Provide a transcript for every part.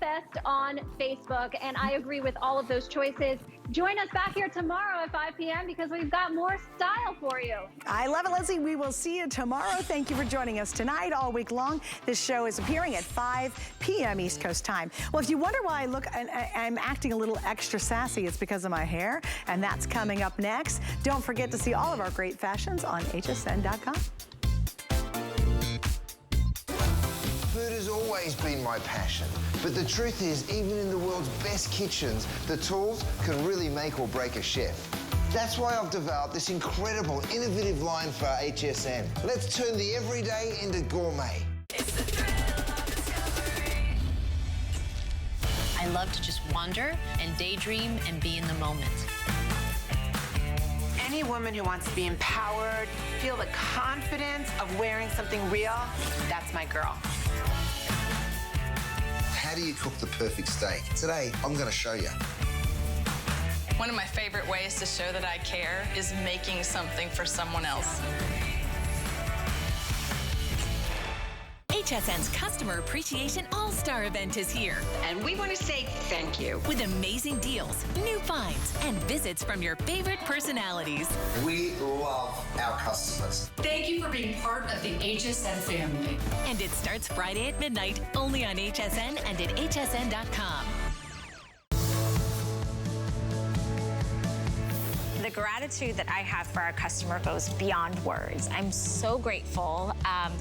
Fest on Facebook, and I agree with all of those choices. Join us back here tomorrow at 5 p.m. because we've got more style for you. I love it, Leslie. We will see you tomorrow. Thank you for joining us tonight all week long. This show is appearing at 5 p.m. East Coast time. Well, if you wonder why I look and I'm acting a little extra sassy, it's because of my hair, and that's coming up next. Don't forget to see all of our great fashions on hsn.com. Food has always been my passion, but the truth is, even in the world's best kitchens, the tools can really make or break a chef. That's why I've developed this incredible, innovative line for HSN. Let's turn the everyday into gourmet. It's the thrill of discovery. I love to just wander and daydream and be in the moment. Any woman who wants to be empowered, feel the confidence of wearing something real, that's my girl. How do you cook the perfect steak? Today, I'm going to show you. One of my favorite ways to show that I care is making something for someone else. HSN's Customer Appreciation All-Star event is here. And we want to say thank you. With amazing deals, new finds, and visits from your favorite personalities. We love our customers. Thank you for being part of the HSN family. And it starts Friday at midnight, only on HSN and at hsn.com. The gratitude that I have for our customer goes beyond words. I'm so grateful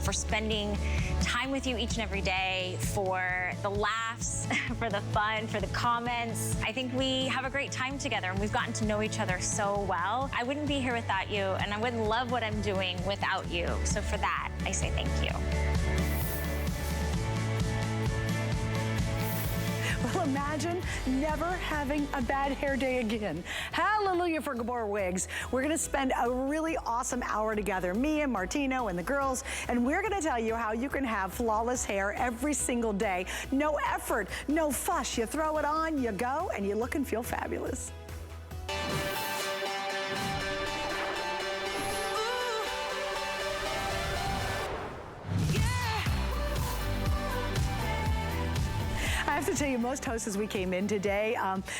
for spending time with you each and every day, for the laughs, for the fun, for the comments. I think we have a great time together, and we've gotten to know each other so well. I wouldn't be here without you, and I wouldn't love what I'm doing without you. So for that, I say thank you. Well, imagine never having a bad hair day again. Hallelujah for Gabor Wigs. We're gonna spend a really awesome hour together, me and Martino and the girls, and we're gonna tell you how you can have flawless hair every single day. No effort, no fuss. You throw it on, you go, and you look and feel fabulous. I have to tell you, most hosts as we came in today,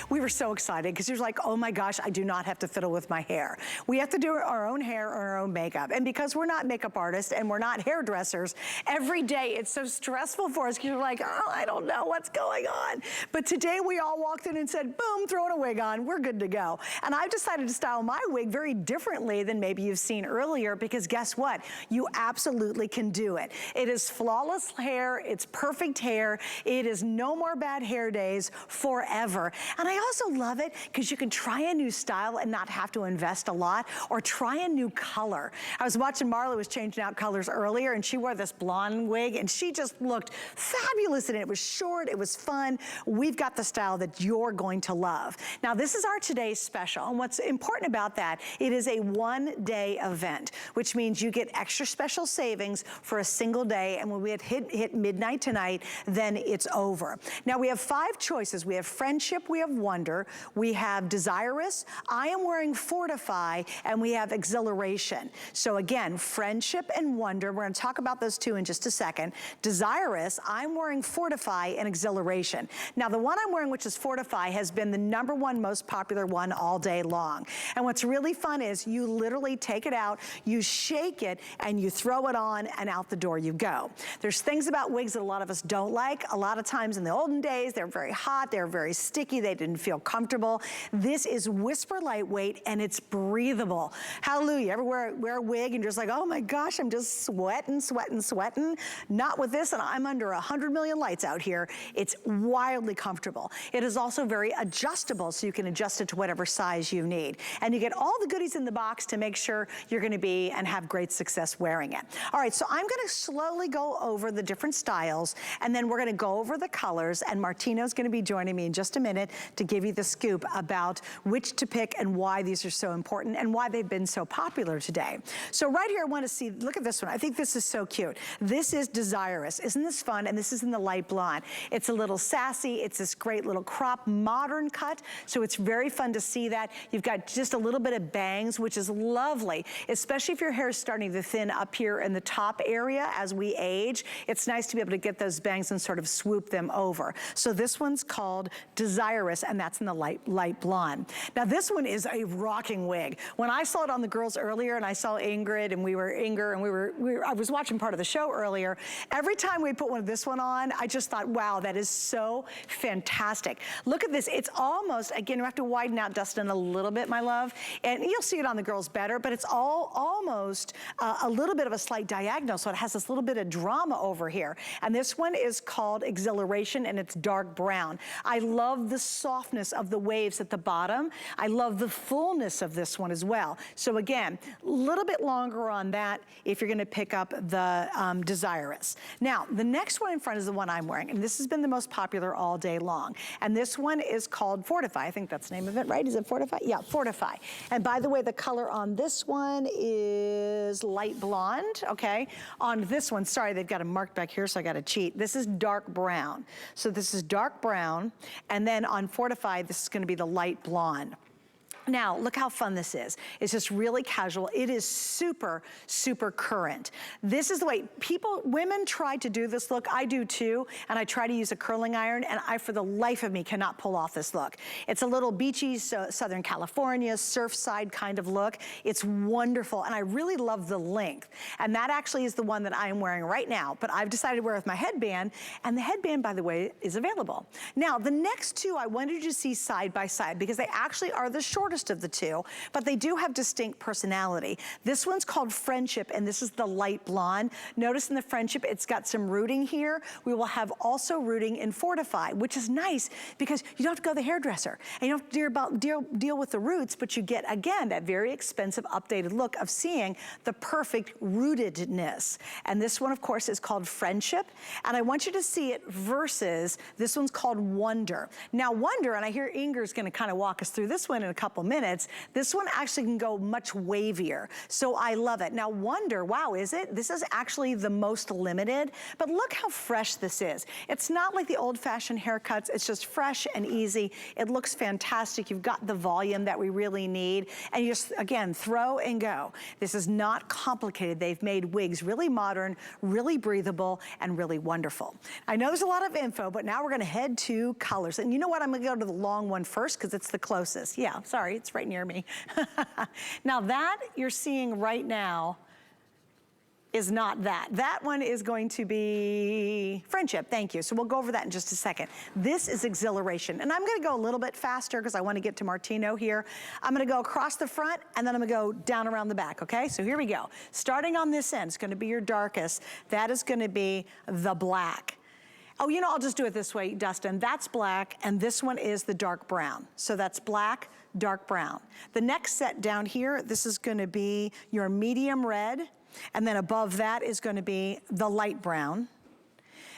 we were so excited because you're like, oh my gosh, I do not have to fiddle with my hair. We have to do our own hair or our own makeup. And because we're not makeup artists and we're not hairdressers, every day it's so stressful for us because you're like, oh, I don't know what's going on. But today we all walked in and said, boom, throwing a wig on, we're good to go. And I've decided to style my wig very differently than maybe you've seen earlier because guess what? You absolutely can do it. It is flawless hair, it's perfect hair, it is no more bad hair days forever. And I also love it because you can try a new style and not have to invest a lot, or try a new color. I was watching Marla was changing out colors earlier, and she wore this blonde wig and she just looked fabulous in it. It was short, it was fun. We've got the style that you're going to love. Now this is our today's special, and what's important about that, it is a one-day event, which means you get extra special savings for a single day, and when we hit midnight tonight, then it's over. Now we have 5 choices. We have Friendship, we have Wonder, we have Desirous, I Am Wearing Fortify, and we have Exhilaration. So again, Friendship and Wonder, we're gonna talk about those 2 in just a second. Desirous, I'm Wearing Fortify, and Exhilaration. Now the one I'm wearing, which is Fortify, has been the #1 most popular one all day long. And what's really fun is you literally take it out, you shake it, and you throw it on, and out the door you go. There's things about wigs that a lot of us don't like. A lot of times in the olden days, they're very hot, they're very sticky, they didn't feel comfortable. This is whisper lightweight and it's breathable. Hallelujah. Ever wear a wig and you're just like, oh my gosh, I'm just sweating, sweating, sweating. Not with this, and I'm under 100 million lights out here. It's wildly comfortable. It is also very adjustable, so you can adjust it to whatever size you need. And you get all the goodies in the box to make sure you're gonna be and have great success wearing it. All right, so I'm gonna slowly go over the different styles, and then we're gonna go over the colors, and Martino's gonna be joining me in just a minute to give you the scoop about which to pick and why these are so important and why they've been so popular today. So right here, I wanna see, look at this one. I think this is so cute. This is Desirous. Isn't this fun? And this is in the light blonde. It's a little sassy. It's this great little crop modern cut. So it's very fun to see that. You've got just a little bit of bangs, which is lovely, especially if your hair is starting to thin up here in the top area as we age. It's nice to be able to get those bangs and sort of swoop them over. over. So this one's called Desirous, and that's in the light blonde. Now this one is a rocking wig. When I saw it on the girls earlier, and I saw Ingrid and I was watching part of the show earlier, every time we put this one on, I just thought, wow, that is so fantastic. Look at this, it's almost, again, you have to widen out, Dustin, a little bit, my love, and you'll see it on the girls better, but it's almost a little bit of a slight diagonal, so it has this little bit of drama over here. And this one is called Exhilaration, and it's dark brown. I love the softness of the waves at the bottom. I love the fullness of this one as well. So again, a little bit longer on that if you're gonna pick up the Desirous. Now, the next one in front is the one I'm wearing, and this has been the most popular all day long. And this one is called Fortify. I think that's the name of it, right? Is it Fortify? Yeah, Fortify. And by the way, the color on this one is light blonde, okay? On this one, sorry, they've got a mark back here, so I gotta cheat. This is dark brown. So this is dark brown, and then on Fortify, this is gonna be the light blonde. Now, look how fun this is. It's just really casual. It is super, super current. This is the way women try to do this look. I do too, and I try to use a curling iron, and I, for the life of me, cannot pull off this look. It's a little beachy, Southern California, surfside kind of look. It's wonderful, and I really love the length. And that actually is the one that I am wearing right now, but I've decided to wear it with my headband, and the headband, by the way, is available. Now, the next two I wanted you to see side by side because they actually are the shortest of the two, but they do have distinct personality. This one's called Friendship, and this is the light blonde. Notice in the Friendship, it's got some rooting here. We will have also rooting in Fortify, which is nice because you don't have to go to the hairdresser, and you don't have to deal with the roots, but you get, again, that very expensive updated look of seeing the perfect rootedness. And this one, of course, is called Friendship, and I want you to see it versus this one's called Wonder. Now, Wonder, and I hear Inger's gonna kind of walk us through this one in a couple minutes, this one actually can go much wavier. So I love it. Now Wonder, wow, is it? This is actually the most limited, but look how fresh this is. It's not like the old-fashioned haircuts. It's just fresh and easy. It looks fantastic. You've got the volume that we really need. And you just, again, throw and go. This is not complicated. They've made wigs really modern, really breathable, and really wonderful. I know there's a lot of info, but now we're gonna head to colors. And you know what? I'm gonna go to the long one first because it's the closest. Yeah, sorry. It's right near me. Now that you're seeing right now is not that. That one is going to be Friendship, thank you. So we'll go over that in just a second. This is Exhilaration, and I'm gonna go a little bit faster because I wanna get to Martino here. I'm gonna go across the front, and then I'm gonna go down around the back, okay? So here we go. Starting on this end, it's gonna be your darkest. That is gonna be the black. Oh, you know, I'll just do it this way, Dustin. That's black, and this one is the dark brown. So that's black, dark brown. The next set down here, this is gonna be your medium red, and then above that is gonna be the light brown.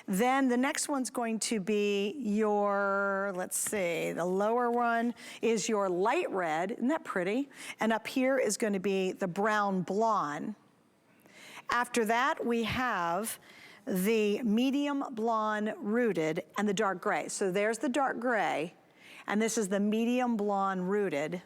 Then the next one's going to be your, let's see, the lower one is your light red, isn't that pretty? And up here is gonna be the brown blonde. After that, we have the medium blonde rooted and the dark gray. So there's the dark gray, and this is the medium blonde rooted.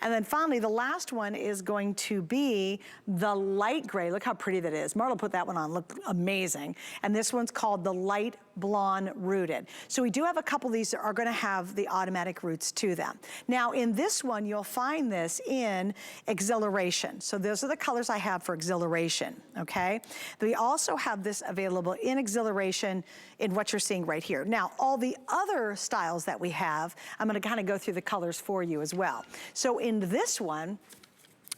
And then finally, the last one is going to be the light gray. Look how pretty that is. Marla put that one on, look amazing. And this one's called the light blonde rooted. So we do have a couple of these that are gonna have the automatic roots to them. Now in this one, you'll find this in Exhilaration. So those are the colors I have for Exhilaration, okay? We also have this available in Exhilaration in what you're seeing right here. Now, all the other styles that we have, I'm gonna kind of go through the colors for you as well. So in this one,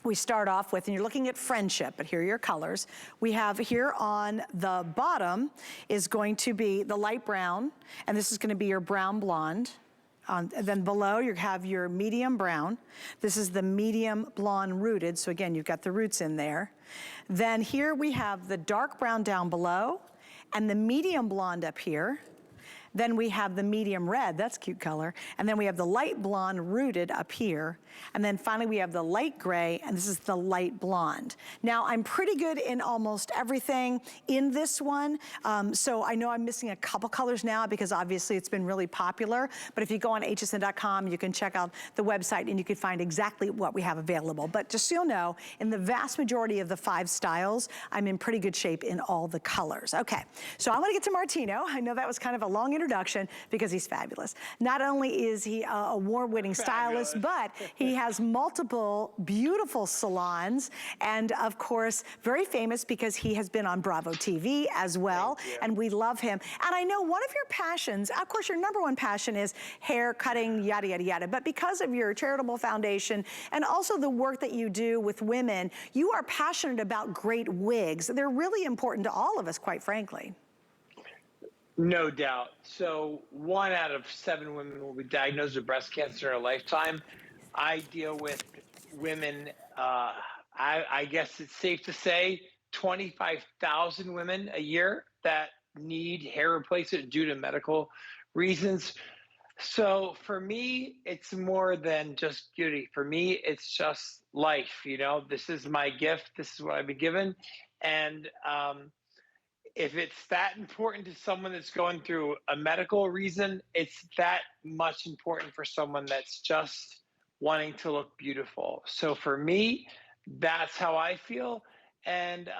we start off with, and you're looking at Friendship, but here are your colors. We have here on the bottom is going to be the light brown, and this is gonna be your brown blonde. Then below you have your medium brown. This is the medium blonde rooted, so again, you've got the roots in there. Then here we have the dark brown down below, and the medium blonde up here. Then we have the medium red, that's a cute color. And then we have the light blonde rooted up here. And then finally we have the light gray, and this is the light blonde. Now I'm pretty good in almost everything in this one. So I know I'm missing a couple colors now because obviously it's been really popular. But if you go on hsn.com, you can check out the website and you can find exactly what we have available. But just so you'll know, in the vast majority of the 5 styles, I'm in pretty good shape in all the colors. Okay, so I wanna get to Martino. I know that was kind of a long introduction because he's fabulous. Not only is he a award-winning stylist, but he has multiple beautiful salons, and of course, very famous because he has been on Bravo TV as well, and we love him. And I know one of your passions, of course, your number one passion is hair cutting, yada, yada, yada, but because of your charitable foundation and also the work that you do with women, you are passionate about great wigs. They're really important to all of us, quite frankly. No doubt. So 1 out of 7 women will be diagnosed with breast cancer in a lifetime. I deal with women, I guess it's safe to say 25,000 women a year that need hair replacement due to medical reasons. So for me, it's more than just beauty. For me, it's just life. You know, this is my gift. This is what I've been given. And if it's that important to someone that's going through a medical reason, it's that much important for someone that's just wanting to look beautiful. So for me, that's how I feel. And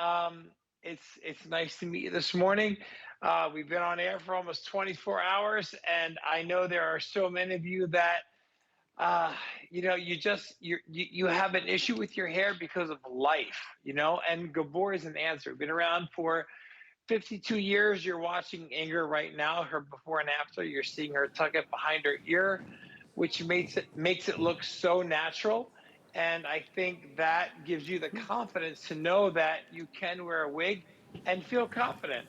it's nice to meet you this morning. We've been on air for almost 24 hours, and I know there are so many of you that you know, you have an issue with your hair because of life, you know, and Gabor is an answer. We've been around for 52 years. You're watching Inger right now, her before and after. You're seeing her tuck it behind her ear, which makes it look so natural. And I think that gives you the confidence to know that you can wear a wig and feel confident.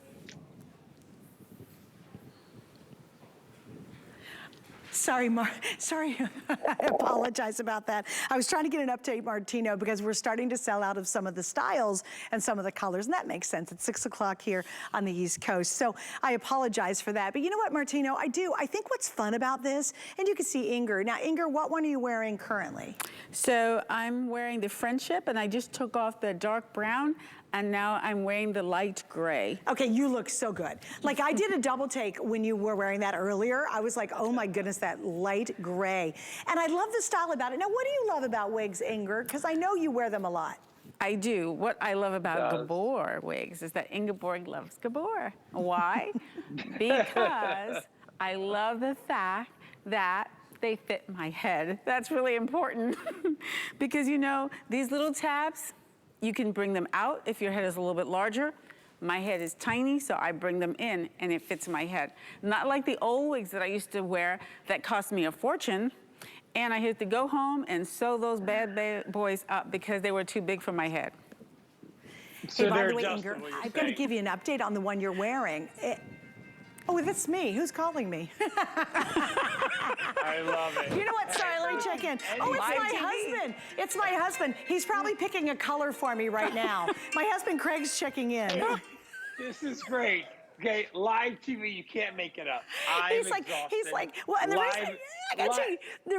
Sorry, I apologize about that. I was trying to get an update, Martino, because we're starting to sell out of some of the styles and some of the colors, and that makes sense. It's 6 o'clock here on the East Coast, so I apologize for that. But you know what, Martino, I think what's fun about this, and you can see Inger. Now, Inger, what one are you wearing currently? So I'm wearing the Friendship, and I just took off the dark brown, and now I'm wearing the light gray. Okay, you look so good. Like, I did a double take when you were wearing that earlier. I was like, oh my goodness, that light gray. And I love the style about it. Now, what do you love about wigs, Inger? Because I know you wear them a lot. I do. What I love about Gabor Wigs is that Ingeborg loves Gabor. Why? Because I love the fact that they fit my head. That's really important. Because, you know, these little tabs, you can bring them out if your head is a little bit larger. My head is tiny, so I bring them in and it fits my head. Not like the old wigs that I used to wear that cost me a fortune. And I had to go home and sew those bad boys up because they were too big for my head. So hey, by the way, Inger, I've got to give you an update on the one you're wearing. Oh, that's me. Who's calling me? I love it. You know what? Sorry, let me check in. Oh, it's my husband. It's my husband. He's probably picking a color for me right now. My husband Craig's checking in. This is great. Okay, live TV, you can't make it up. He's like, well, and the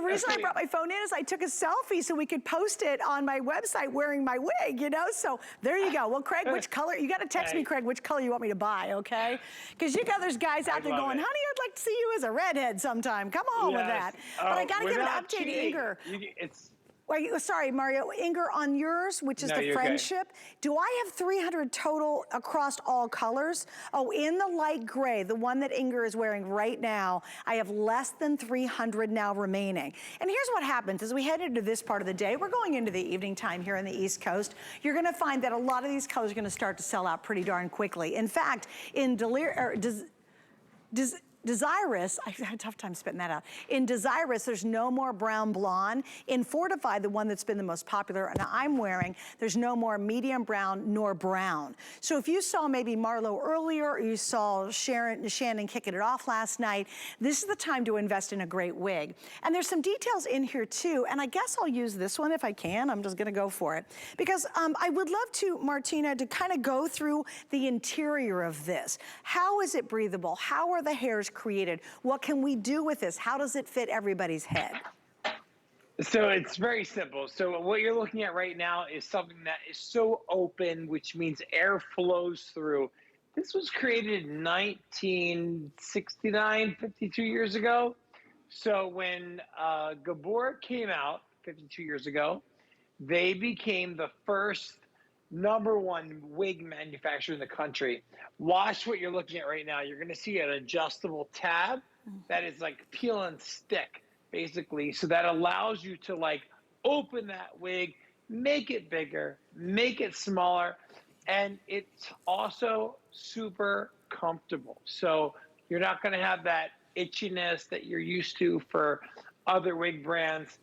reason I brought my phone in is I took a selfie so we could post it on my website wearing my wig, you know? So there you go. Well, Craig, which color? You got to text me, Craig, which color you want me to buy, okay? Because you got there's guys out there going, honey, I'd like to see you as a redhead sometime. Come on with that. But I got to give an update to Inger. Wait, sorry, Mario. Inger, on yours, which is the Friendship, do I have 300 total across all colors? Oh, in the light gray, the one that Inger is wearing right now, I have less than 300 now remaining. And here's what happens as we head into this part of the day. We're going into the evening time here on the East Coast. You're going to find that a lot of these colors are going to start to sell out pretty darn quickly. In fact, in Desirous, I had a tough time spitting that out. In Desirous, there's no more brown blonde. In Fortify, the one that's been the most popular and I'm wearing, there's no more medium brown nor brown. So if you saw maybe Marlo earlier or you saw Shannon kicking it off last night, this is the time to invest in a great wig. And there's some details in here too, and I guess I'll use this one if I can. I'm just gonna go for it. Because I would love to, Martina, to kind of go through the interior of this. How is it breathable? How are the hairs created? What can we do with this? How does it fit everybody's head? So it's very simple. So what you're looking at right now is something that is so open, which means air flows through. This was created in 1969, 52 years ago. So when Gabor came out 52 years ago, they became the first #1 wig manufacturer in the country. Watch what you're looking at right now. You're going to see an adjustable tab that is like peel and stick, basically. So that allows you to like open that wig, make it bigger, make it smaller, and it's also super comfortable. So you're not going to have that itchiness that you're used to for other wig brands.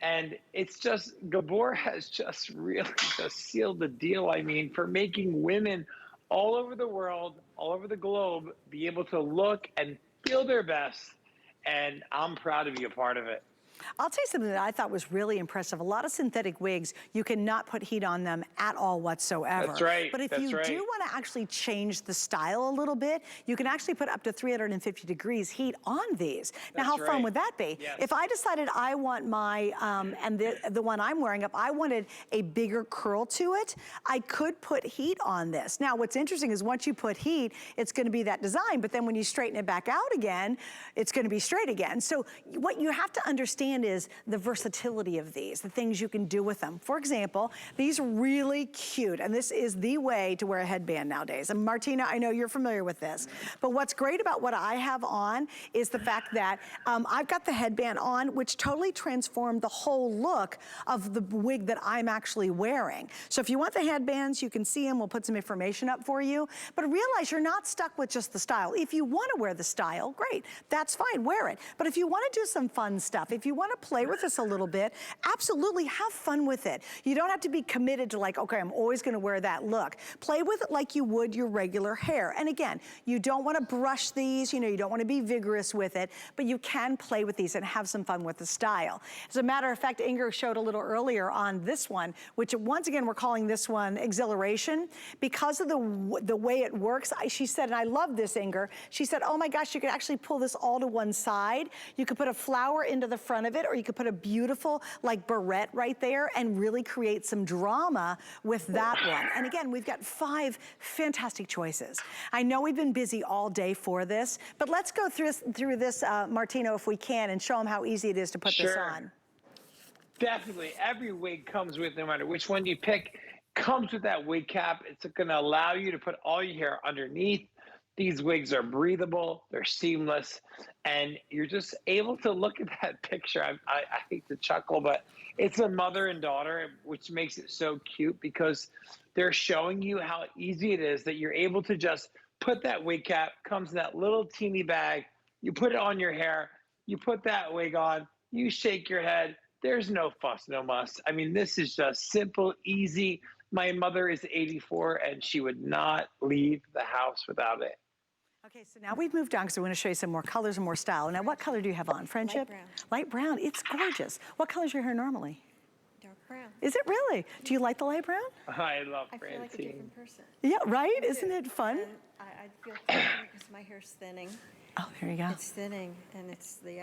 And it's just, Gabor has just really just sealed the deal, I mean, for making women all over the world, all over the globe, be able to look and feel their best. And I'm proud to be a part of it. I'll tell you something that I thought was really impressive. A lot of synthetic wigs, you cannot put heat on them at all whatsoever. That's right. But if you do want to actually change the style a little bit, you can actually put up to 350 degrees heat on these. Now, how fun would that be? Yes. If I decided I want my, and the one I'm wearing up, I wanted a bigger curl to it, I could put heat on this. Now, what's interesting is once you put heat, it's going to be that design, but then when you straighten it back out again, it's going to be straight again. So what you have to understand is the versatility of these, the things you can do with them. For example, these are really cute, and this is the way to wear a headband nowadays. And Martina, I know you're familiar with this, but what's great about what I have on is the fact that I've got the headband on, which totally transformed the whole look of the wig that I'm actually wearing. So if you want the headbands, you can see them. We'll put some information up for you, but realize you're not stuck with just the style. If you want to wear the style, great, that's fine, wear it. But if you want to do some fun stuff, if you want to play with us a little bit, absolutely have fun with it. You don't have to be committed to like, okay, I'm always going to wear that look. Play with it like you would your regular hair. And again, you don't want to brush these, you know, you don't want to be vigorous with it, but you can play with these and have some fun with the style. As a matter of fact, Inger showed a little earlier on this one, which once again, we're calling this one Exhilaration. Because of the way it works, she said, and I love this, Inger, she said, oh my gosh, you could actually pull this all to one side. You could put a flower into the front of it, or you could put a beautiful like barrette right there and really create some drama with that one. And again, we've got 5 fantastic choices. I know we've been busy all day for this, but let's go through this, Martino, if we can, and show them how easy it is to put this on. Definitely. Every wig comes with, no matter which one you pick, comes with that wig cap. It's going to allow you to put all your hair underneath. These wigs are breathable, they're seamless, and you're just able to look at that picture. I hate to chuckle, but it's a mother and daughter, which makes it so cute because they're showing you how easy it is that you're able to just put that wig cap, comes in that little teeny bag, you put it on your hair, you put that wig on, you shake your head. There's no fuss, no muss. I mean, this is just simple, easy. My mother is 84, and she would not leave the house without it. Okay, so now we've moved on because we want to show you some more colors and more style. Now, what color do you have on? Friendship? Light brown. Light brown. It's gorgeous. What color is your hair normally? Dark brown. Is it really? Do you like the light brown? I love Francine. I feel like a different person. Yeah, right? Isn't it fun? And I feel different because my hair's thinning. Oh, there you go. It's thinning, and it's the,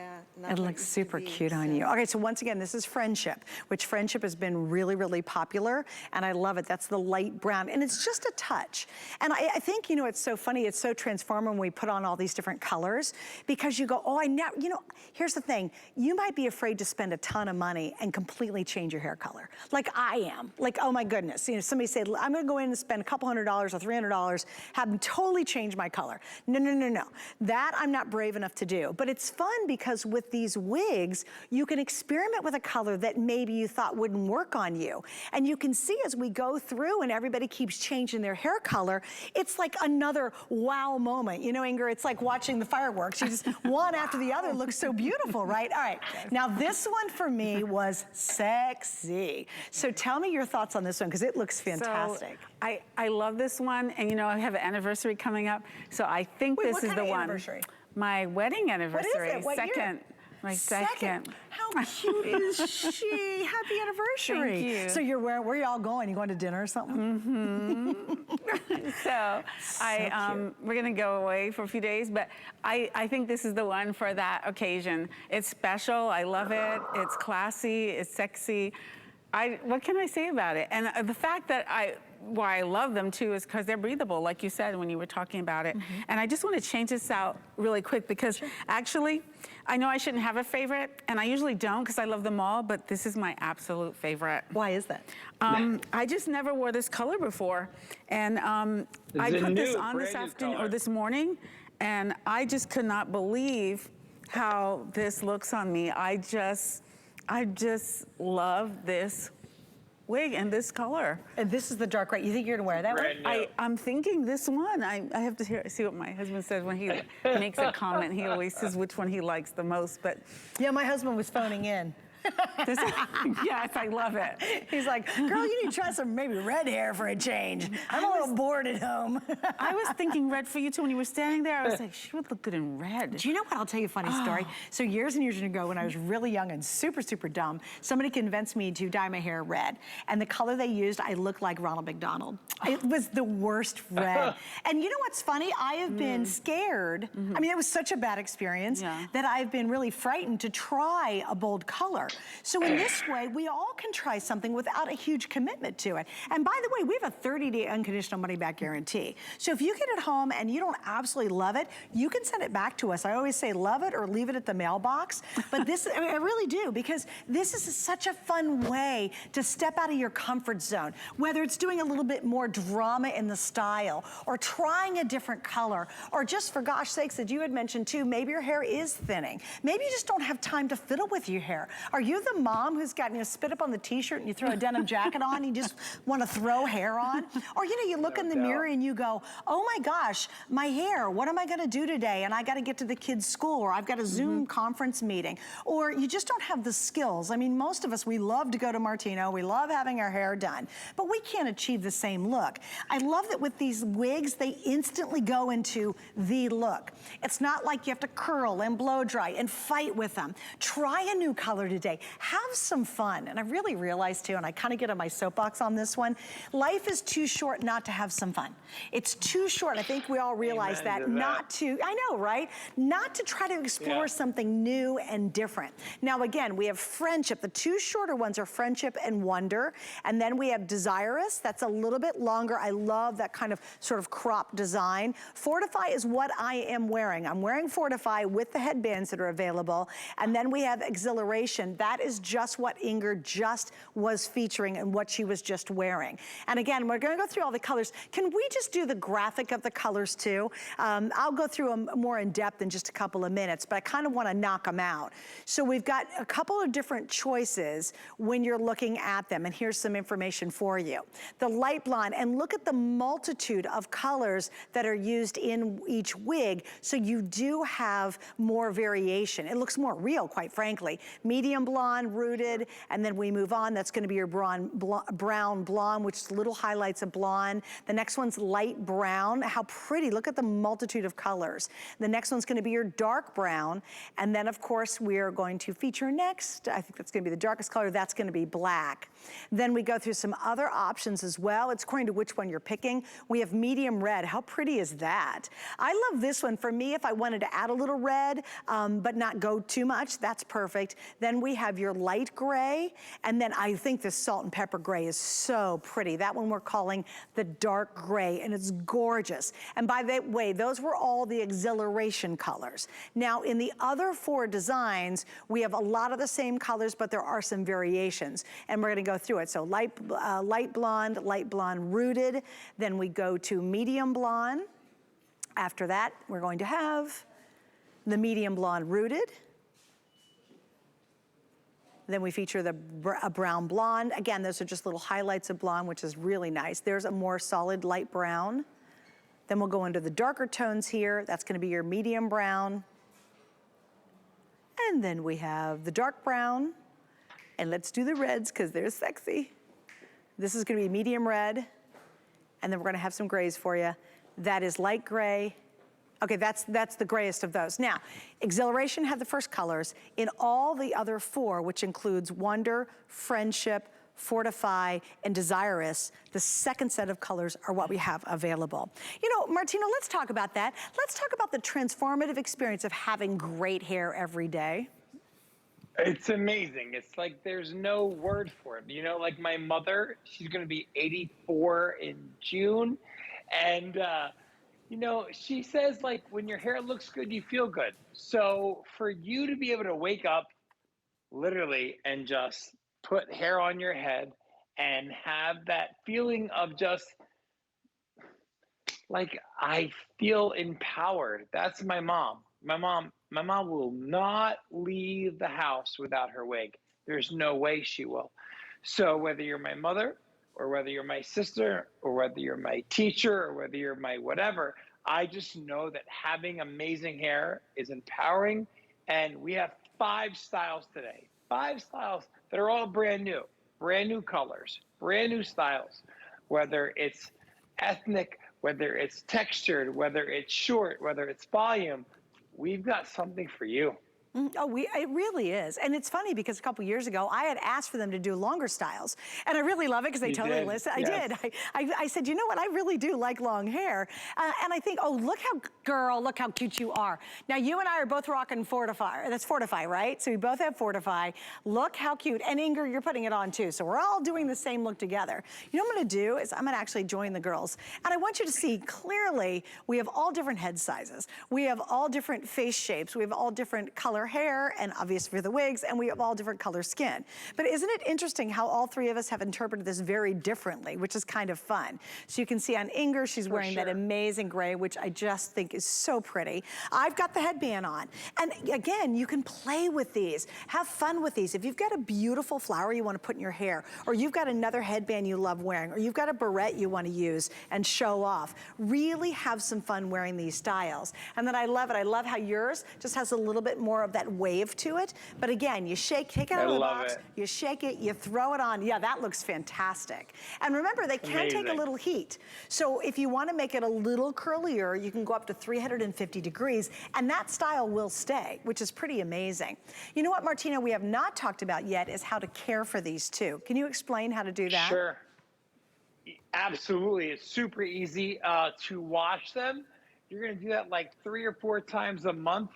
It looks super cute on you. Okay, so once again, this is Friendship, which Friendship has been really, really popular, and I love it. That's the light brown, and it's just a touch. And I think, you know, it's so funny, it's so transformative when we put on all these different colors, because you go, oh, I never, you know, here's the thing. You might be afraid to spend a ton of money and completely change your hair color, like I am. Like, oh my goodness, you know, somebody said, I'm gonna go in and spend a couple $100 or $300, have them totally change my color. No, no, no, no. That I'm not brave enough to do. But it's fun because with these wigs, you can experiment with a color that maybe you thought wouldn't work on you. And you can see as we go through and everybody keeps changing their hair color, it's like another wow moment. You know, Inger, it's like watching the fireworks. You just, one after the other looks so beautiful, right? All right, now this one for me was sexy. So tell me your thoughts on this one, because it looks fantastic. So I love this one, and you know, I have an anniversary coming up, so I think this is the one. Anniversary? My wedding anniversary. What is it? What second. Year? My second. How cute is she? Happy anniversary. Thank you. So you're where are y'all going? You going to dinner or something? Mm-hmm. So we're gonna go away for a few days, but I think this is the one for that occasion. It's special, I love it, it's classy, it's sexy. What can I say about it? And the fact that why I love them too is because they're breathable, like you said when you were talking about it. And I just want to change this out really quick because actually, I know I shouldn't have a favorite, and I usually don't because I love them all, but this is my absolute favorite. Why is that? I just never wore this color before, and I put this on this afternoon or this morning, and I just could not believe how this looks on me. I just love this wig and this color. And this is the dark gray. You think you're gonna wear that one? I'm thinking this one. I have to see what my husband says when he makes a comment. He always says which one he likes the most, but. Yeah, my husband was phoning in. Yes, I love it. He's like, girl, you need to try some maybe red hair for a change. I'm a little bored at home. I was thinking red for you too when you were standing there. I was like, she would look good in red. Do you know what? I'll tell you a funny story. So years and years ago when I was really young and super, super dumb, somebody convinced me to dye my hair red. And the color they used, I looked like Ronald McDonald. It was the worst red. And you know what's funny? I have been scared. I mean, it was such a bad experience that I've been really frightened to try a bold color. So in this way, we all can try something without a huge commitment to it. And by the way, we have a 30-day unconditional money-back guarantee. So if you get it home and you don't absolutely love it, you can send it back to us. I always say love it or leave it at the mailbox. But this, I really do, because this is such a fun way to step out of your comfort zone. Whether it's doing a little bit more drama in the style, or trying a different color, or just for gosh sakes, that you had mentioned too, maybe your hair is thinning. Maybe you just don't have time to fiddle with your hair. Are you the mom who's got, spit up on the t-shirt and you throw a denim jacket on and you just want to throw hair on? Or, you look in the mirror and you go, oh my gosh, my hair, what am I going to do today? And I got to get to the kids' school, or I've got a Zoom conference meeting. Or you just don't have the skills. I mean, most of us, we love to go to Martino. We love having our hair done, but we can't achieve the same look. I love that with these wigs, they instantly go into the look. It's not like you have to curl and blow dry and fight with them. Try a new color today. Have some fun. And I really realized too, and I kind of get on my soapbox on this one, life is too short not to have some fun. It's too short. I think we all realize that not to, I know, right? Not to try to explore something new and different. Now again, we have Friendship. The two shorter ones are Friendship and Wonder. And then we have Desirous. That's a little bit longer. I love that kind of sort of crop design. Fortify is what I am wearing. I'm wearing Fortify with the headbands that are available. And then we have Exhilaration. That is just what Inger just was featuring and what she was just wearing. And again, we're gonna go through all the colors. Can we just do the graphic of the colors too? I'll go through them more in depth in just a couple of minutes, but I kind of wanna knock them out. So we've got a couple of different choices when you're looking at them, and here's some information for you. The light blonde, and look at the multitude of colors that are used in each wig, so you do have more variation. It looks more real, quite frankly. Medium blonde, rooted, and then we move on. That's gonna be your brown blonde, which is little highlights of blonde. The next one's light brown. How pretty, look at the multitude of colors. The next one's gonna be your dark brown. And then of course, we are going to feature next, I think that's gonna be the darkest color, that's gonna be black. Then we go through some other options as well. It's according to which one you're picking. We have medium red. How pretty is that? I love this one. For me, if I wanted to add a little red, but not go too much, that's perfect. Then we have your light gray, and then I think this salt and pepper gray is so pretty. That one we're calling the dark gray, and it's gorgeous. And by the way, those were all the Exhilaration colors. Now, in the other four designs, we have a lot of the same colors, but there are some variations, and we're gonna go through it. So light blonde rooted, then we go to medium blonde. After that, we're going to have the medium blonde rooted. Then we feature a brown blonde. Again, those are just little highlights of blonde, which is really nice. There's a more solid light brown. Then we'll go into the darker tones here. That's gonna be your medium brown. And then we have the dark brown. And let's do the reds, because they're sexy. This is gonna be medium red. And then we're gonna have some grays for you. That is light gray. Okay, that's the grayest of those. Now, Exhilaration had the first colors. In all the other four, which includes Wonder, Friendship, Fortify, and Desirous, the second set of colors are what we have available. Martino, let's talk about that. Let's talk about the transformative experience of having great hair every day. It's amazing. It's like there's no word for it. You know, like my mother, she's going to be 84 in June. And, you know, she says, like, when your hair looks good, you feel good. So for you to be able to wake up literally and just put hair on your head and have that feeling of just like I feel empowered. That's my mom. My mom will not leave the house without her wig. There's no way she will. So whether you're my mother or whether you're my sister or whether you're my teacher or whether you're my whatever, I just know that having amazing hair is empowering. And we have 5 styles today. 5 styles that are all brand new colors, brand new styles, whether it's ethnic, whether it's textured, whether it's short, whether it's volume, we've got something for you. Oh, it really is. And it's funny because a couple years ago, I had asked for them to do longer styles. And I really love it because they You totally did? listened. Yes. I did. I said, you know what? I really do like long hair. And I think, oh, look how cute you are. Now, you and I are both rocking Fortify. That's Fortify, right? So we both have Fortify. Look how cute. And Inger, you're putting it on too. So we're all doing the same look together. You know what I'm going to do is I'm going to actually join the girls. And I want you to see clearly we have all different head sizes. We have all different face shapes. We have all different color hair and obvious for the wigs, and we have all different color skin. But isn't it interesting how all 3 of us have interpreted this very differently, which is kind of fun. So you can see on Inger, she's wearing that amazing gray, which I just think is so pretty. I've got the headband on. And again, you can play with these. Have fun with these. If you've got a beautiful flower you want to put in your hair, or you've got another headband you love wearing, or you've got a barrette you want to use and show off, really have some fun wearing these styles. And then I love it. I love how yours just has a little bit more of that wave to it. But again, you shake, take it out of the box, you shake it, you throw it on. Yeah, that looks fantastic. And remember, they can take a little heat. So if you want to make it a little curlier, you can go up to 350 degrees, and that style will stay, which is pretty amazing. You know what, Martina, we have not talked about yet is how to care for these too. Can you explain how to do that? Sure. Absolutely. It's super easy to wash them. You're going to do that like 3 or 4 times a month.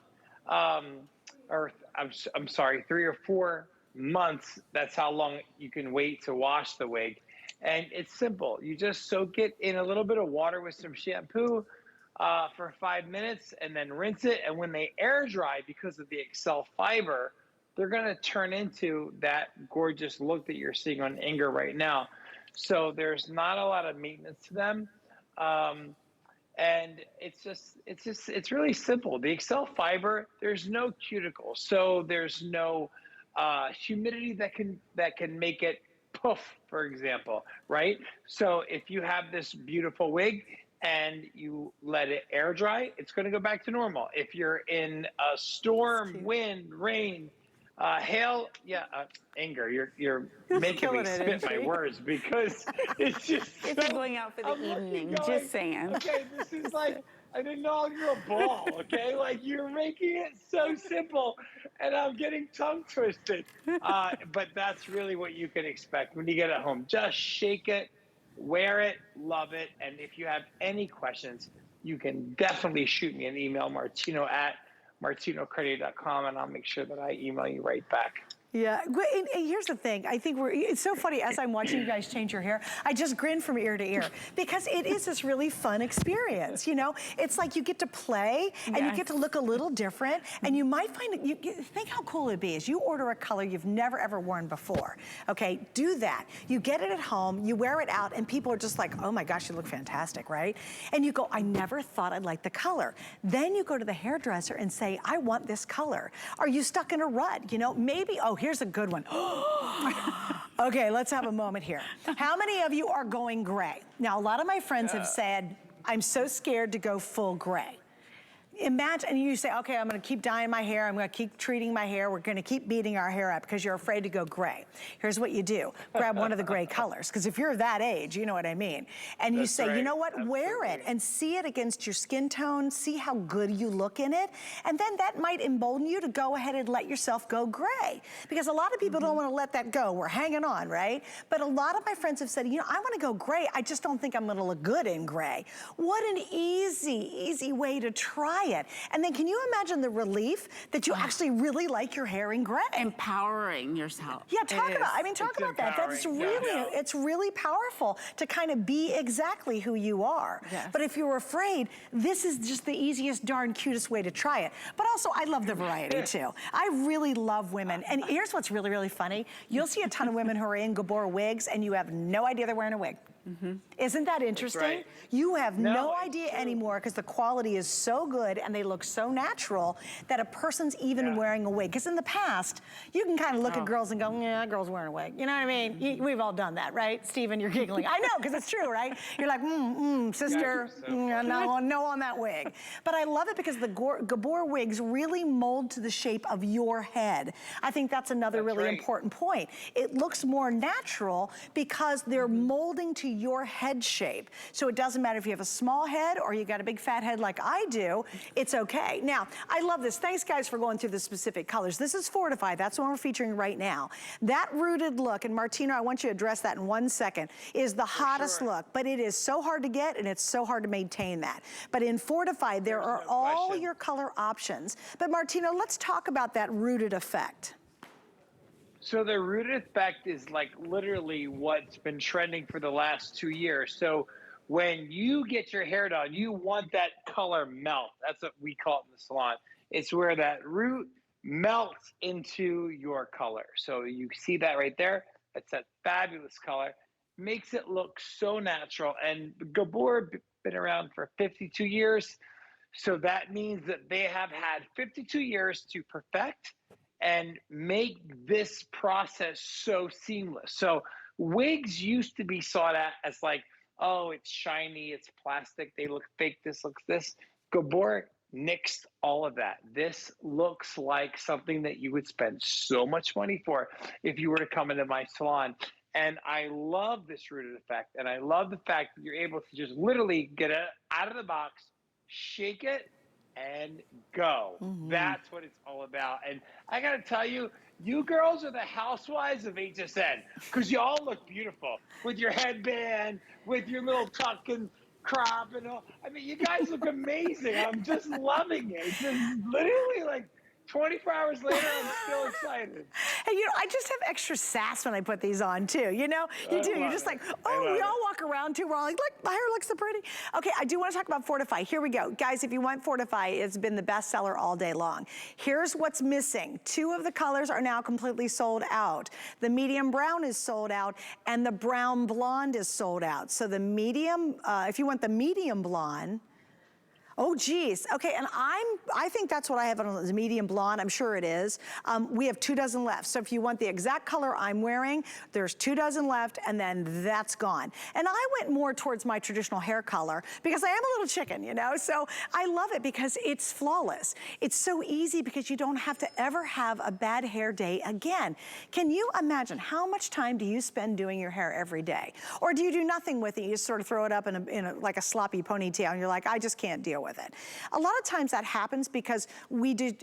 Or I'm sorry, 3 or 4 months. That's how long you can wait to wash the wig. And it's simple. You just soak it in a little bit of water with some shampoo for 5 minutes and then rinse it. And when they air dry, because of the Excel fiber, they're going to turn into that gorgeous look that you're seeing on Inger right now. So there's not a lot of maintenance to them. And it's really simple. The Excel fiber, there's no cuticle, so there's no humidity that can make it poof, for example, right? So if you have this beautiful wig and you let it air dry, it's going to go back to normal. If you're in a storm, wind, rain, hail, Inger, you're making me spit my words because it's just if you're going out for the evening, just saying. Okay, this is like an inaugural ball, okay? Like you're making it so simple and I'm getting tongue twisted. But that's really what you can expect when you get it home. Just shake it, wear it, love it. And if you have any questions, you can definitely shoot me an email, martino@martinocreditor.com, and I'll make sure that I email you right back. Yeah, and here's the thing. I think it's so funny as I'm watching you guys change your hair, I just grin from ear to ear because it is this really fun experience, you know? It's like you get to play and you get to look a little different and you might find it, think how cool it'd be is you order a color you've never ever worn before, okay? Do that. You get it at home, you wear it out and people are just like, oh my gosh, you look fantastic, right? And you go, I never thought I'd like the color. Then you go to the hairdresser and say, I want this color. Are you stuck in a rut? You know, maybe, oh, here's a good one. Okay, let's have a moment here. How many of you are going gray? Now, a lot of my friends have said, I'm so scared to go full gray. Imagine, and you say, okay, I'm gonna keep dyeing my hair, I'm gonna keep treating my hair, we're gonna keep beating our hair up because you're afraid to go gray. Here's what you do. Grab one of the gray colors, because if you're that age, you know what I mean. And you say, you know what, wear it and see it against your skin tone, see how good you look in it, and then that might embolden you to go ahead and let yourself go gray. Because a lot of people don't wanna let that go, we're hanging on, right? But a lot of my friends have said, you know, I wanna go gray, I just don't think I'm gonna look good in gray. What an easy, easy way to try it. And then can you imagine the relief that you actually really like your hair in gray? Empowering yourself. Yeah, talk about that. That's really, it's really powerful to kind of be exactly who you are. Yes. But if you're afraid, this is just the easiest, darn cutest way to try it. But also, I love the variety too. I really love women. And here's what's really, really funny. You'll see a ton of women who are in Gabor Wigs and you have no idea they're wearing a wig. Isn't that interesting? Right. You have no idea anymore because the quality is so good and they look so natural that a person's even wearing a wig. Because in the past, you can kind of look at girls and go, yeah, that girl's wearing a wig. You know what I mean? We've all done that, right? Steven, you're giggling. I know, because it's true, right? You're like, sister, no on that wig. But I love it because the Gabor wigs really mold to the shape of your head. I think that's another really important point. It looks more natural because they're molding to your head shape. So it doesn't matter if you have a small head or you got a big fat head like I do, it's okay. Now, I love this. Thanks guys for going through the specific colors. This is Fortify, that's what we're featuring right now. That rooted look, and Martina, I want you to address that in 1 second, is the hottest look, but it is so hard to get and it's so hard to maintain that. But in Fortify, there are all your color options. But Martina, let's talk about that rooted effect. So the rooted effect is like literally what's been trending for the last 2 years. So when you get your hair done, you want that color melt. That's what we call it in the salon. It's where that root melts into your color. So you see that right there. That's that fabulous color. Makes it look so natural. And Gabor been around for 52 years. So that means that they have had 52 years to perfect and make this process so seamless. So wigs used to be sought at as like, oh, it's shiny, it's plastic, they look fake, this looks this. Gabor nixed all of that. This looks like something that you would spend so much money for if you were to come into my salon. And I love this rooted effect. And I love the fact that you're able to just literally get it out of the box, shake it, and go. That's what it's all about. And I gotta tell you, you girls are the housewives of HSN because you all look beautiful with your headband, with your little tuck and crop and all. I mean, you guys look amazing. I'm just loving it. It's just literally like 24 hours later, I'm still excited. Hey, you know, I just have extra sass when I put these on too, you know? You do, you're just like, oh, we all walk around too, we're all like, look, my hair looks so pretty. Okay, I do want to talk about Fortify. Here we go. Guys, if you want Fortify, it's been the best seller all day long. Here's what's missing. 2 of the colors are now completely sold out. The medium brown is sold out and the brown blonde is sold out. So the medium, if you want the medium blonde, oh, geez. Okay, and I think that's what I have on the medium blonde. I'm sure it is. We have 2 dozen left. So if you want the exact color I'm wearing, there's 2 dozen left, and then that's gone. And I went more towards my traditional hair color because I am a little chicken, you know? So I love it because it's flawless. It's so easy because you don't have to ever have a bad hair day again. Can you imagine how much time do you spend doing your hair every day? Or do you do nothing with it? You just sort of throw it up in like a sloppy ponytail, and you're like, I just can't deal with it. A lot of times that happens because we don't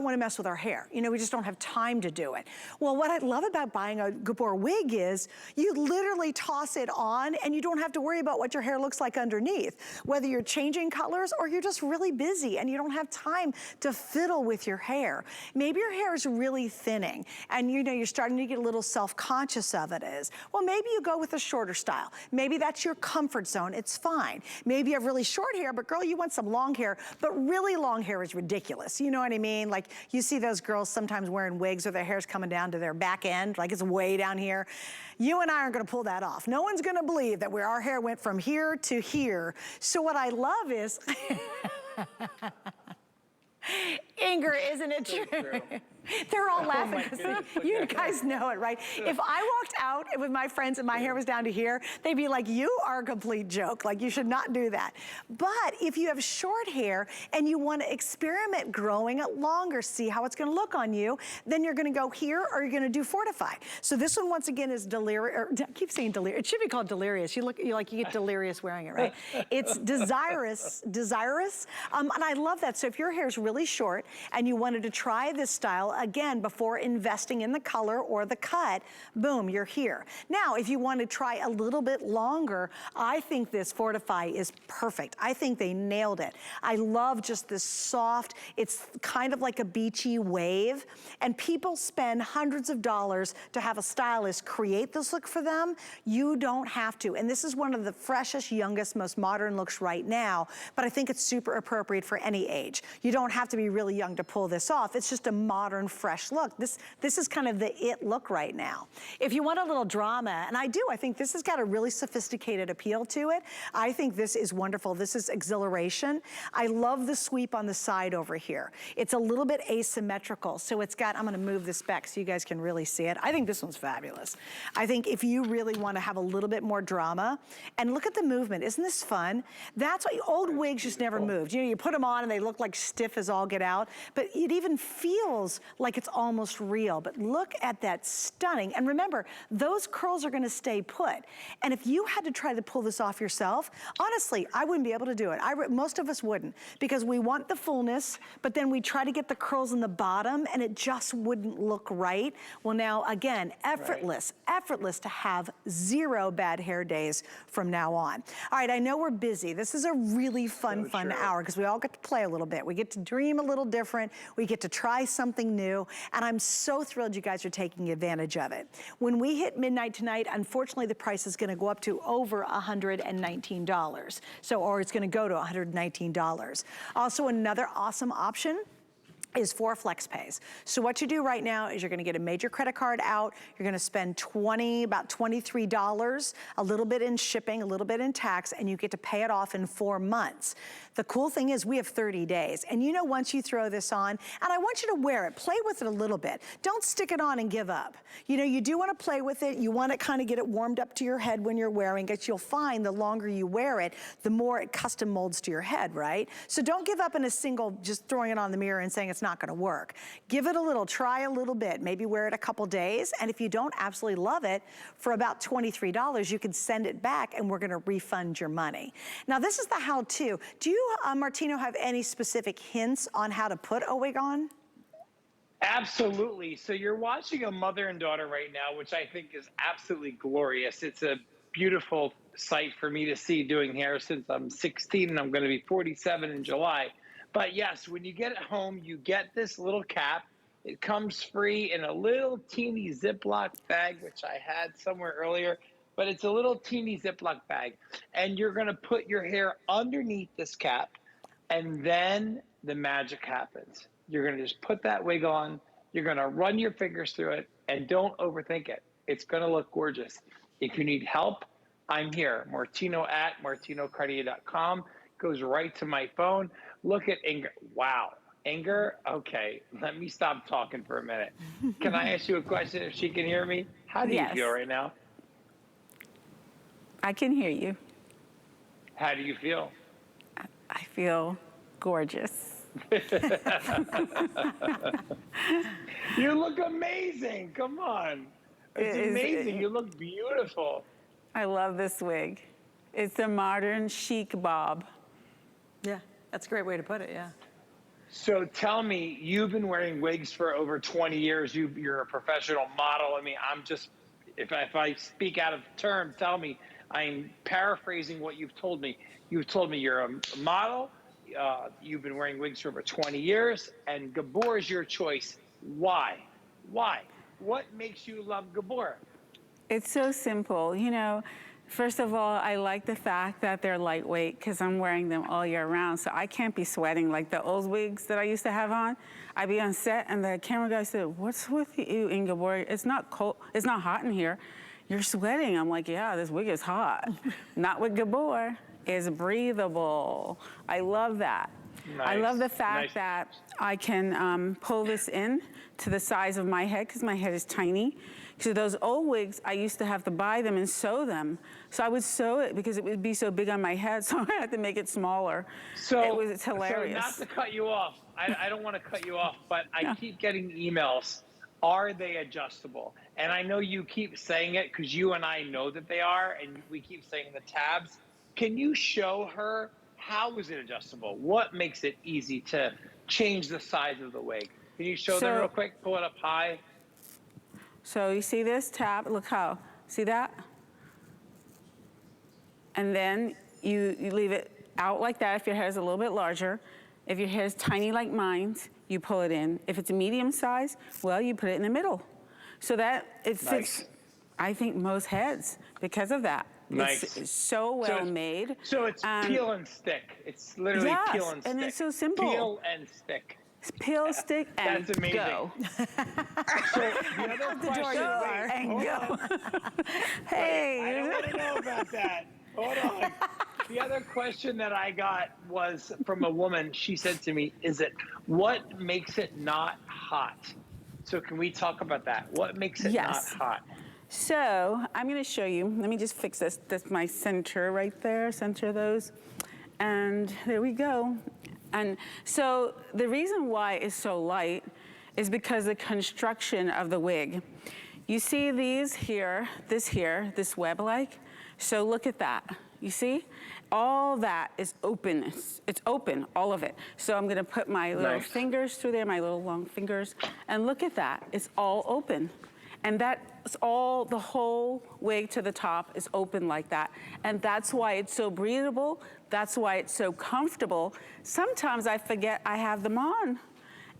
want to mess with our hair. You know, we just don't have time to do it. Well, what I love about buying a Gabor wig is you literally toss it on and you don't have to worry about what your hair looks like underneath. Whether you're changing colors or you're just really busy and you don't have time to fiddle with your hair. Maybe your hair is really thinning and you know you're starting to get a little self-conscious of it is. Well, maybe you go with a shorter style. Maybe that's your comfort zone. It's fine. Maybe you have really short hair, but girl, you want some long hair, but really long hair is ridiculous. You know what I mean? Like you see those girls sometimes wearing wigs or their hair's coming down to their back end, like it's way down here. You and I aren't gonna pull that off. No one's gonna believe that our hair went from here to here. So what I love is, Inger, isn't it true? They're all laughing because you guys know it, right? If I walked out with my friends and my hair was down to here, they'd be like, you are a complete joke. Like, you should not do that. But if you have short hair and you want to experiment growing it longer, see how it's going to look on you, then you're going to go here or you're going to do Fortify. So this one, once again, is delirious. I keep saying delirious. It should be called delirious. You get delirious wearing it, right? It's desirous. And I love that. So if your hair is really short short and you wanted to try this style, again, before investing in the color or the cut, boom, you're here. Now, if you want to try a little bit longer, I think this Fortify is perfect. I think they nailed it. I love just this soft, it's kind of like a beachy wave, and people spend hundreds of dollars to have a stylist create this look for them. You don't have to, and this is one of the freshest, youngest, most modern looks right now, but I think it's super appropriate for any age. You don't have to be really young to pull this off. It's just a modern, fresh look. This is kind of the it look right now. If you want a little drama, and I do, I think this has got a really sophisticated appeal to it. I think this is wonderful. This is exhilaration. I love the sweep on the side over here. It's a little bit asymmetrical, so it's got, I'm gonna move this back so you guys can really see it. I think this one's fabulous. I think if you really wanna have a little bit more drama, and look at the movement, isn't this fun? That's why old wigs just never moved. You know, you put them on and they look like stiff as all get out, but it even feels like it's almost real. But look at that stunning, and remember, those curls are gonna stay put. And if you had to try to pull this off yourself, honestly, I wouldn't be able to do it. Most of us wouldn't, because we want the fullness, but then we try to get the curls in the bottom and it just wouldn't look right. Well, now again, effortless to have 0 bad hair days from now on. All right, I know we're busy. This is a really fun hour because we all get to play a little bit. We get to dream a little different. We get to try something new, and I'm so thrilled you guys are taking advantage of it. When we hit midnight tonight, unfortunately, the price is gonna go up to over $119. Or it's gonna go to $119. Also, another awesome option is for flex pays. So what you do right now is you're gonna get a major credit card out, you're gonna spend about $23, a little bit in shipping, a little bit in tax, and you get to pay it off in 4 months. The cool thing is we have 30 days. And you know, once you throw this on, and I want you to wear it, play with it a little bit. Don't stick it on and give up. You know, you do wanna play with it, you wanna kind of get it warmed up to your head when you're wearing it. You'll find the longer you wear it, the more it custom molds to your head, right? So don't give up in a single, just throwing it on the mirror and saying it's not gonna work. Give it a little, try a little bit, maybe wear it a couple days, and if you don't absolutely love it, for about $23, you can send it back and we're gonna refund your money. Now this is the how-to. Do you, Martino, have any specific hints on how to put a wig on? Absolutely. So you're watching a mother and daughter right now, which I think is absolutely glorious. It's a beautiful sight for me to see doing hair since I'm 16 and I'm going to be 47 in July. But yes, when you get it home, you get this little cap. It comes free in a little teeny Ziploc bag, which I had somewhere earlier, but it's a little teeny Ziploc bag. And you're going to put your hair underneath this cap, and then the magic happens. You're going to just put that wig on. You're going to run your fingers through it, and don't overthink it. It's going to look gorgeous. If you need help, I'm here. Martino@martinocartier.com. Goes right to my phone. Look at Inger. Wow. Inger, okay, let me stop talking for a minute. Can I ask you a question if she can hear me? How do you feel right now? I can hear you. How do you feel? I feel gorgeous. You look amazing. Come on. It's amazing. You look beautiful. I love this wig. It's a modern chic bob. Yeah, that's a great way to put it, yeah. So tell me, you've been wearing wigs for over 20 years. You're a professional model. I mean, I'm just, if I speak out of turn, tell me. I'm paraphrasing what you've told me. You've told me you're a model. You've been wearing wigs for over 20 years, and Gabor is your choice. Why? Why? What makes you love Gabor? It's so simple. You know, first of all, I like the fact that they're lightweight because I'm wearing them all year round, so I can't be sweating like the old wigs that I used to have on. I'd be on set, and the camera guy said, "What's with you, Gabor? It's not cold. It's not hot in here. You're sweating." I'm like, "Yeah, this wig is hot." Not with Gabor. It's breathable. I love that. Nice. I love the fact that I can pull this in to the size of my head because my head is tiny. So those old wigs, I used to have to buy them and sew them. So I would sew it because it would be so big on my head, so I had to make it smaller. So it's hilarious. So not to cut you off, I don't want to cut you off, but I keep getting emails. Are they adjustable? And I know you keep saying it because you and I know that they are, and we keep saying the tabs. Can you show her how is it adjustable? What makes it easy to change the size of the wig. Can you show them real quick? Pull it up high. So you see this tab? Look how, see that? And then you leave it out like that if your hair is a little bit larger. If your hair is tiny like mine's, you pull it in. If it's a medium size, well, you put it in the middle. So that it fits, I think, most heads because of that. Nice. It's so well made. So it's peel and stick. It's literally peel and stick. And it's so simple. Peel and stick. Peel, stick, and That's amazing. go. So the other question, go. Hey. I don't want to know about that. Hold on. The other question that I got was from a woman. She said to me, what makes it not hot? So can we talk about that? What makes it not hot? So I'm going to show you. Let me just fix this. That's my center right there. Center those. And there we go. And so the reason why it's so light is because the construction of the wig. You see these here, this web-like? So look at that. You see? All that is open. It's open, all of it. So I'm gonna put my little fingers through there, my little long fingers, and look at that. It's all open. And that's all, the whole wig to the top is open like that. And that's why it's so breathable. That's why it's so comfortable. Sometimes I forget I have them on.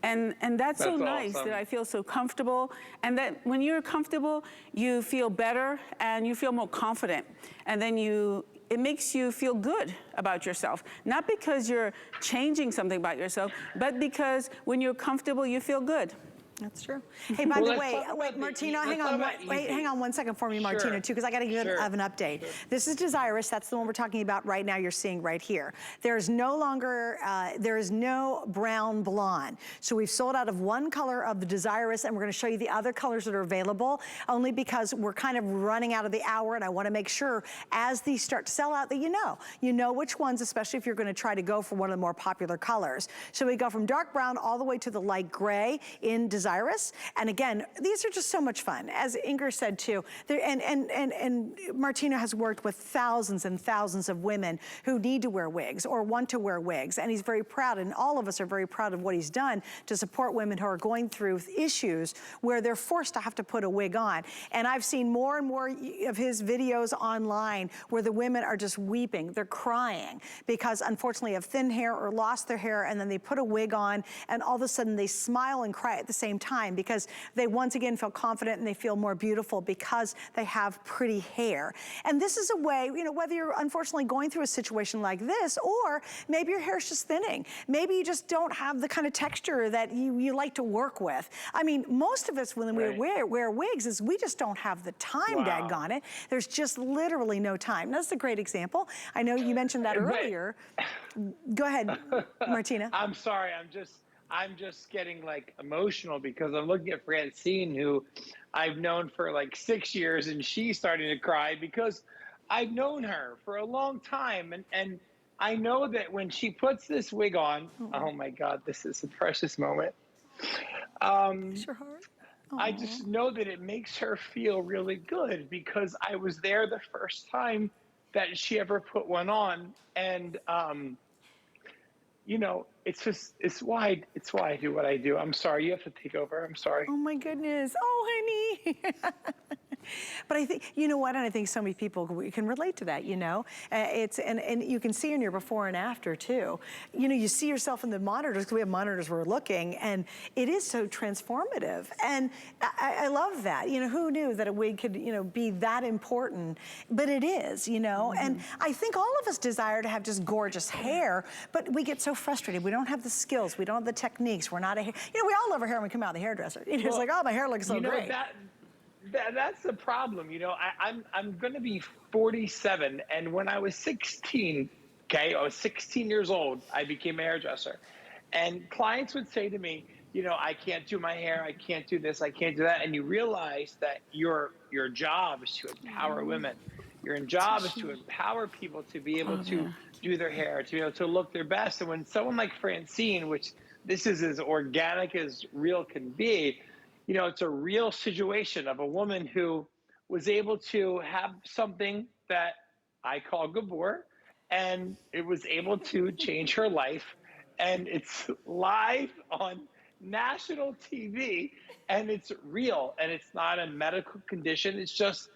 And that's so nice that I feel so comfortable. And that when you're comfortable, you feel better and you feel more confident. And then it makes you feel good about yourself. Not because you're changing something about yourself, but because when you're comfortable, you feel good. That's true. Hey, by the way, wait, Martina, hang on 1 second for me, Martina, too, because I got to give an update. This is Desirous. That's the one we're talking about right now. You're seeing right here. There's no longer, there is no brown blonde. So we've sold out of one color of the Desirous, and we're going to show you the other colors that are available, only because we're kind of running out of the hour, and I want to make sure as these start to sell out that you know which ones, especially if you're going to try to go for one of the more popular colors. So we go from dark brown all the way to the light gray in Desirous. And again, these are just so much fun. As Ingrid said too, and Martino has worked with thousands and thousands of women who need to wear wigs or want to wear wigs. And he's very proud, and all of us are very proud of what he's done to support women who are going through issues where they're forced to have to put a wig on. And I've seen more and more of his videos online where the women are just weeping. They're crying because unfortunately have thin hair or lost their hair, and then they put a wig on and all of a sudden they smile and cry at the same time because they once again feel confident and they feel more beautiful because they have pretty hair. And this is a way, whether you're unfortunately going through a situation like this, or maybe your hair's just thinning. Maybe you just don't have the kind of texture that you like to work with. I mean, most of us when we wear wigs is we just don't have the time, daggone it. There's just literally no time. That's a great example. I know you mentioned that earlier. Go ahead, Martina. I'm sorry, I'm just getting like emotional because I'm looking at Francine, who I've known for like 6 years, and she's starting to cry because I've known her for a long time. And I know that when she puts this wig on, oh my God, this is a precious moment. I just know that it makes her feel really good because I was there the first time that she ever put one on. And, it's why I do what I do. I'm sorry, you have to take over. I'm sorry. Oh my goodness. Oh, honey. But I think, you know what, and I think so many people can relate to that, and you can see in your before and after too. You see yourself in the monitors, because we have monitors we're looking, and it is so transformative. And I love that. Who knew that a wig could, be that important? But it is, and I think all of us desire to have just gorgeous hair, but we get so frustrated. We don't have the skills. We don't have the techniques. We're not we all love our hair when we come out of the hairdresser. It's like, oh, my hair looks so great. That's the problem. I'm going to be 47, and when I was 16, I was 16 years old, I became a hairdresser. And clients would say to me, I can't do my hair, I can't do this, I can't do that. And you realize that your job is to empower women. Your job is to empower people to be able to do their hair, to be able to look their best. And when someone like Francine, which this is as organic as real can be, it's a real situation of a woman who was able to have something that I call Gabor, and it was able to change her life. and it's live on national TV, and it's real, and it's not a medical condition. It's just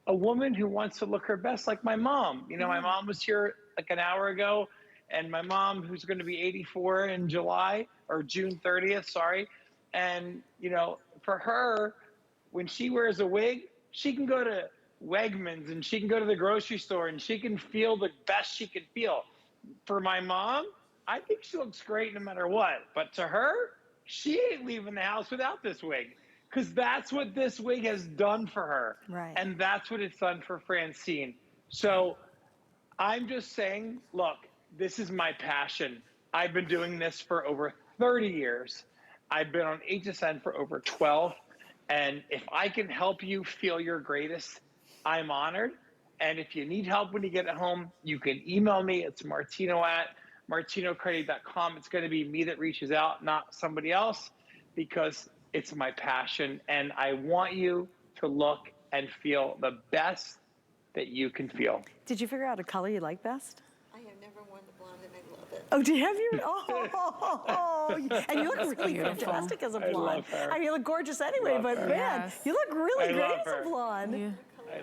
a woman who wants to look her best, like my mom. You know, my mom was here like an hour ago, and my mom, who's going to be 84 in July, or June 30th, sorry. And, you know, for her, when she wears a wig, she can go to Wegmans and she can go to the grocery store and she can feel the best she can feel. For my mom, I think she looks great no matter what. But to her, she ain't leaving the house without this wig, because that's what this wig has done for her. Right. And that's what it's done for Francine. So I'm just saying, look, this is my passion. I've been doing this for over 30 years. I've been on HSN for over 12. And if I can help you feel your greatest, I'm honored. And if you need help when you get home, you can email me. It's martino@martinocredit.com. It's going to be me that reaches out, not somebody else, because it's my passion. And I want you to look and feel the best that you can feel. Did you figure out a color you like best? I have never worn the blonde and I love it. Oh, have you? Oh, and you look really fantastic as a blonde. I love her. I mean, you look gorgeous anyway, but man, you look really great as a blonde. Yeah. I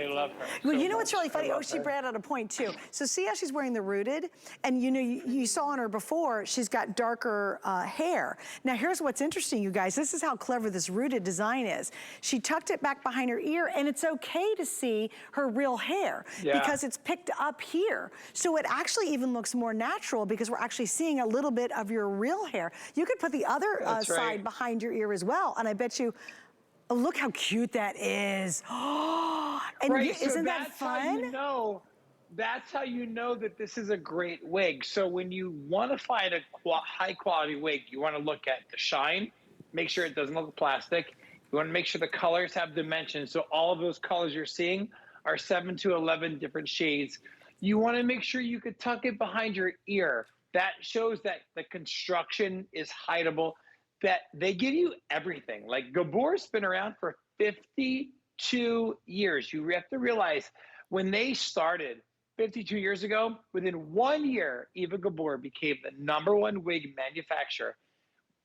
love her. Well, you know what's really funny? Oh, she brought out a point too. So see how she's wearing the rooted? And you know, you saw on her before, she's got darker hair. Now here's what's interesting, you guys. This is how clever this rooted design is. She tucked it back behind her ear, and it's okay to see her real hair because it's picked up here. So it actually even looks more natural because we're actually seeing a little bit of your real hair. You could put the other side behind your ear as well, and I bet you, oh, look how cute that is. And isn't that fun? That's how you know that this is a great wig. So when you want to find a high quality wig, you want to look at the shine, make sure it doesn't look plastic. You want to make sure the colors have dimension. So all of those colors you're seeing are 7 to 11 different shades. You want to make sure you could tuck it behind your ear. That shows that the construction is hideable, that they give you everything. Like Gabor's been around for 52 years. You have to realize when they started 52 years ago, within 1 year, Eva Gabor became the #1 wig manufacturer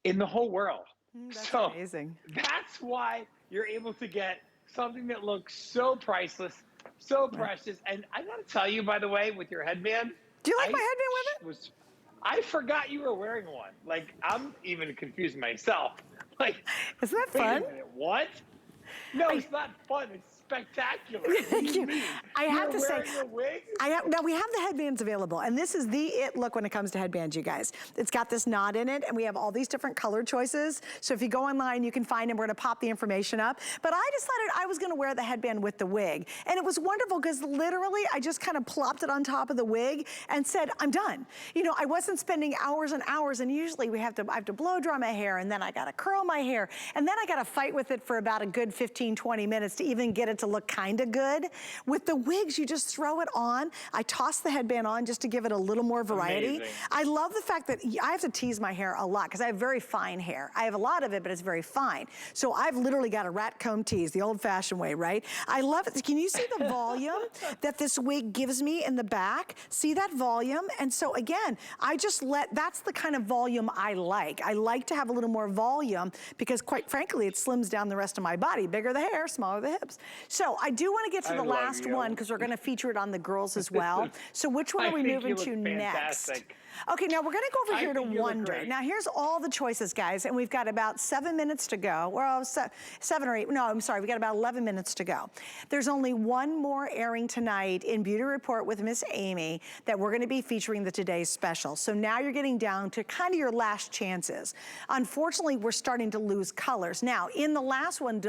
in the whole world. That's amazing. That's why you're able to get something that looks so priceless, so precious. And I got to tell you, by the way, with your headband. Do you like my headband with it? I forgot you were wearing one. Like, I'm even confused myself. Like, isn't that fun? Wait a minute, what? No, it's not fun. It's spectacular. Thank you. I have to say, a wig? now we have the headbands available, and this is the it look when it comes to headbands, you guys. It's got this knot in it, and we have all these different color choices. So if you go online, you can find them. We're gonna pop the information up. But I decided I was gonna wear the headband with the wig, and it was wonderful because literally I just kind of plopped it on top of the wig and said, I'm done. You know, I wasn't spending hours and hours, and usually I have to blow dry my hair, and then I gotta curl my hair, and then I gotta fight with it for about a good 15, 20 minutes to even get it to look kind of good. With the wigs, you just throw it on. I toss the headband on just to give it a little more variety. Amazing. I love the fact that I have to tease my hair a lot because I have very fine hair. I have a lot of it, but it's very fine. So I've literally got a rat comb tease, the old-fashioned way, right? I love it. Can you see the volume that this wig gives me in the back? See that volume? And so again, that's the kind of volume I like. I like to have a little more volume because quite frankly, it slims down the rest of my body. Bigger the hair, smaller the hips. So I do want to get to the last one because we're going to feature it on the girls as well. So which one are we moving to next? Okay, now we're going to go over here to Wonder. Now here's all the choices, guys, and we've got about 7 minutes to go. Well, 7 or 8. No, I'm sorry. We got about 11 minutes to go. There's only one more airing tonight in Beauty Report with Miss Amy that we're going to be featuring the today's special. So now you're getting down to kind of your last chances. Unfortunately, we're starting to lose colors. Now, in the last one,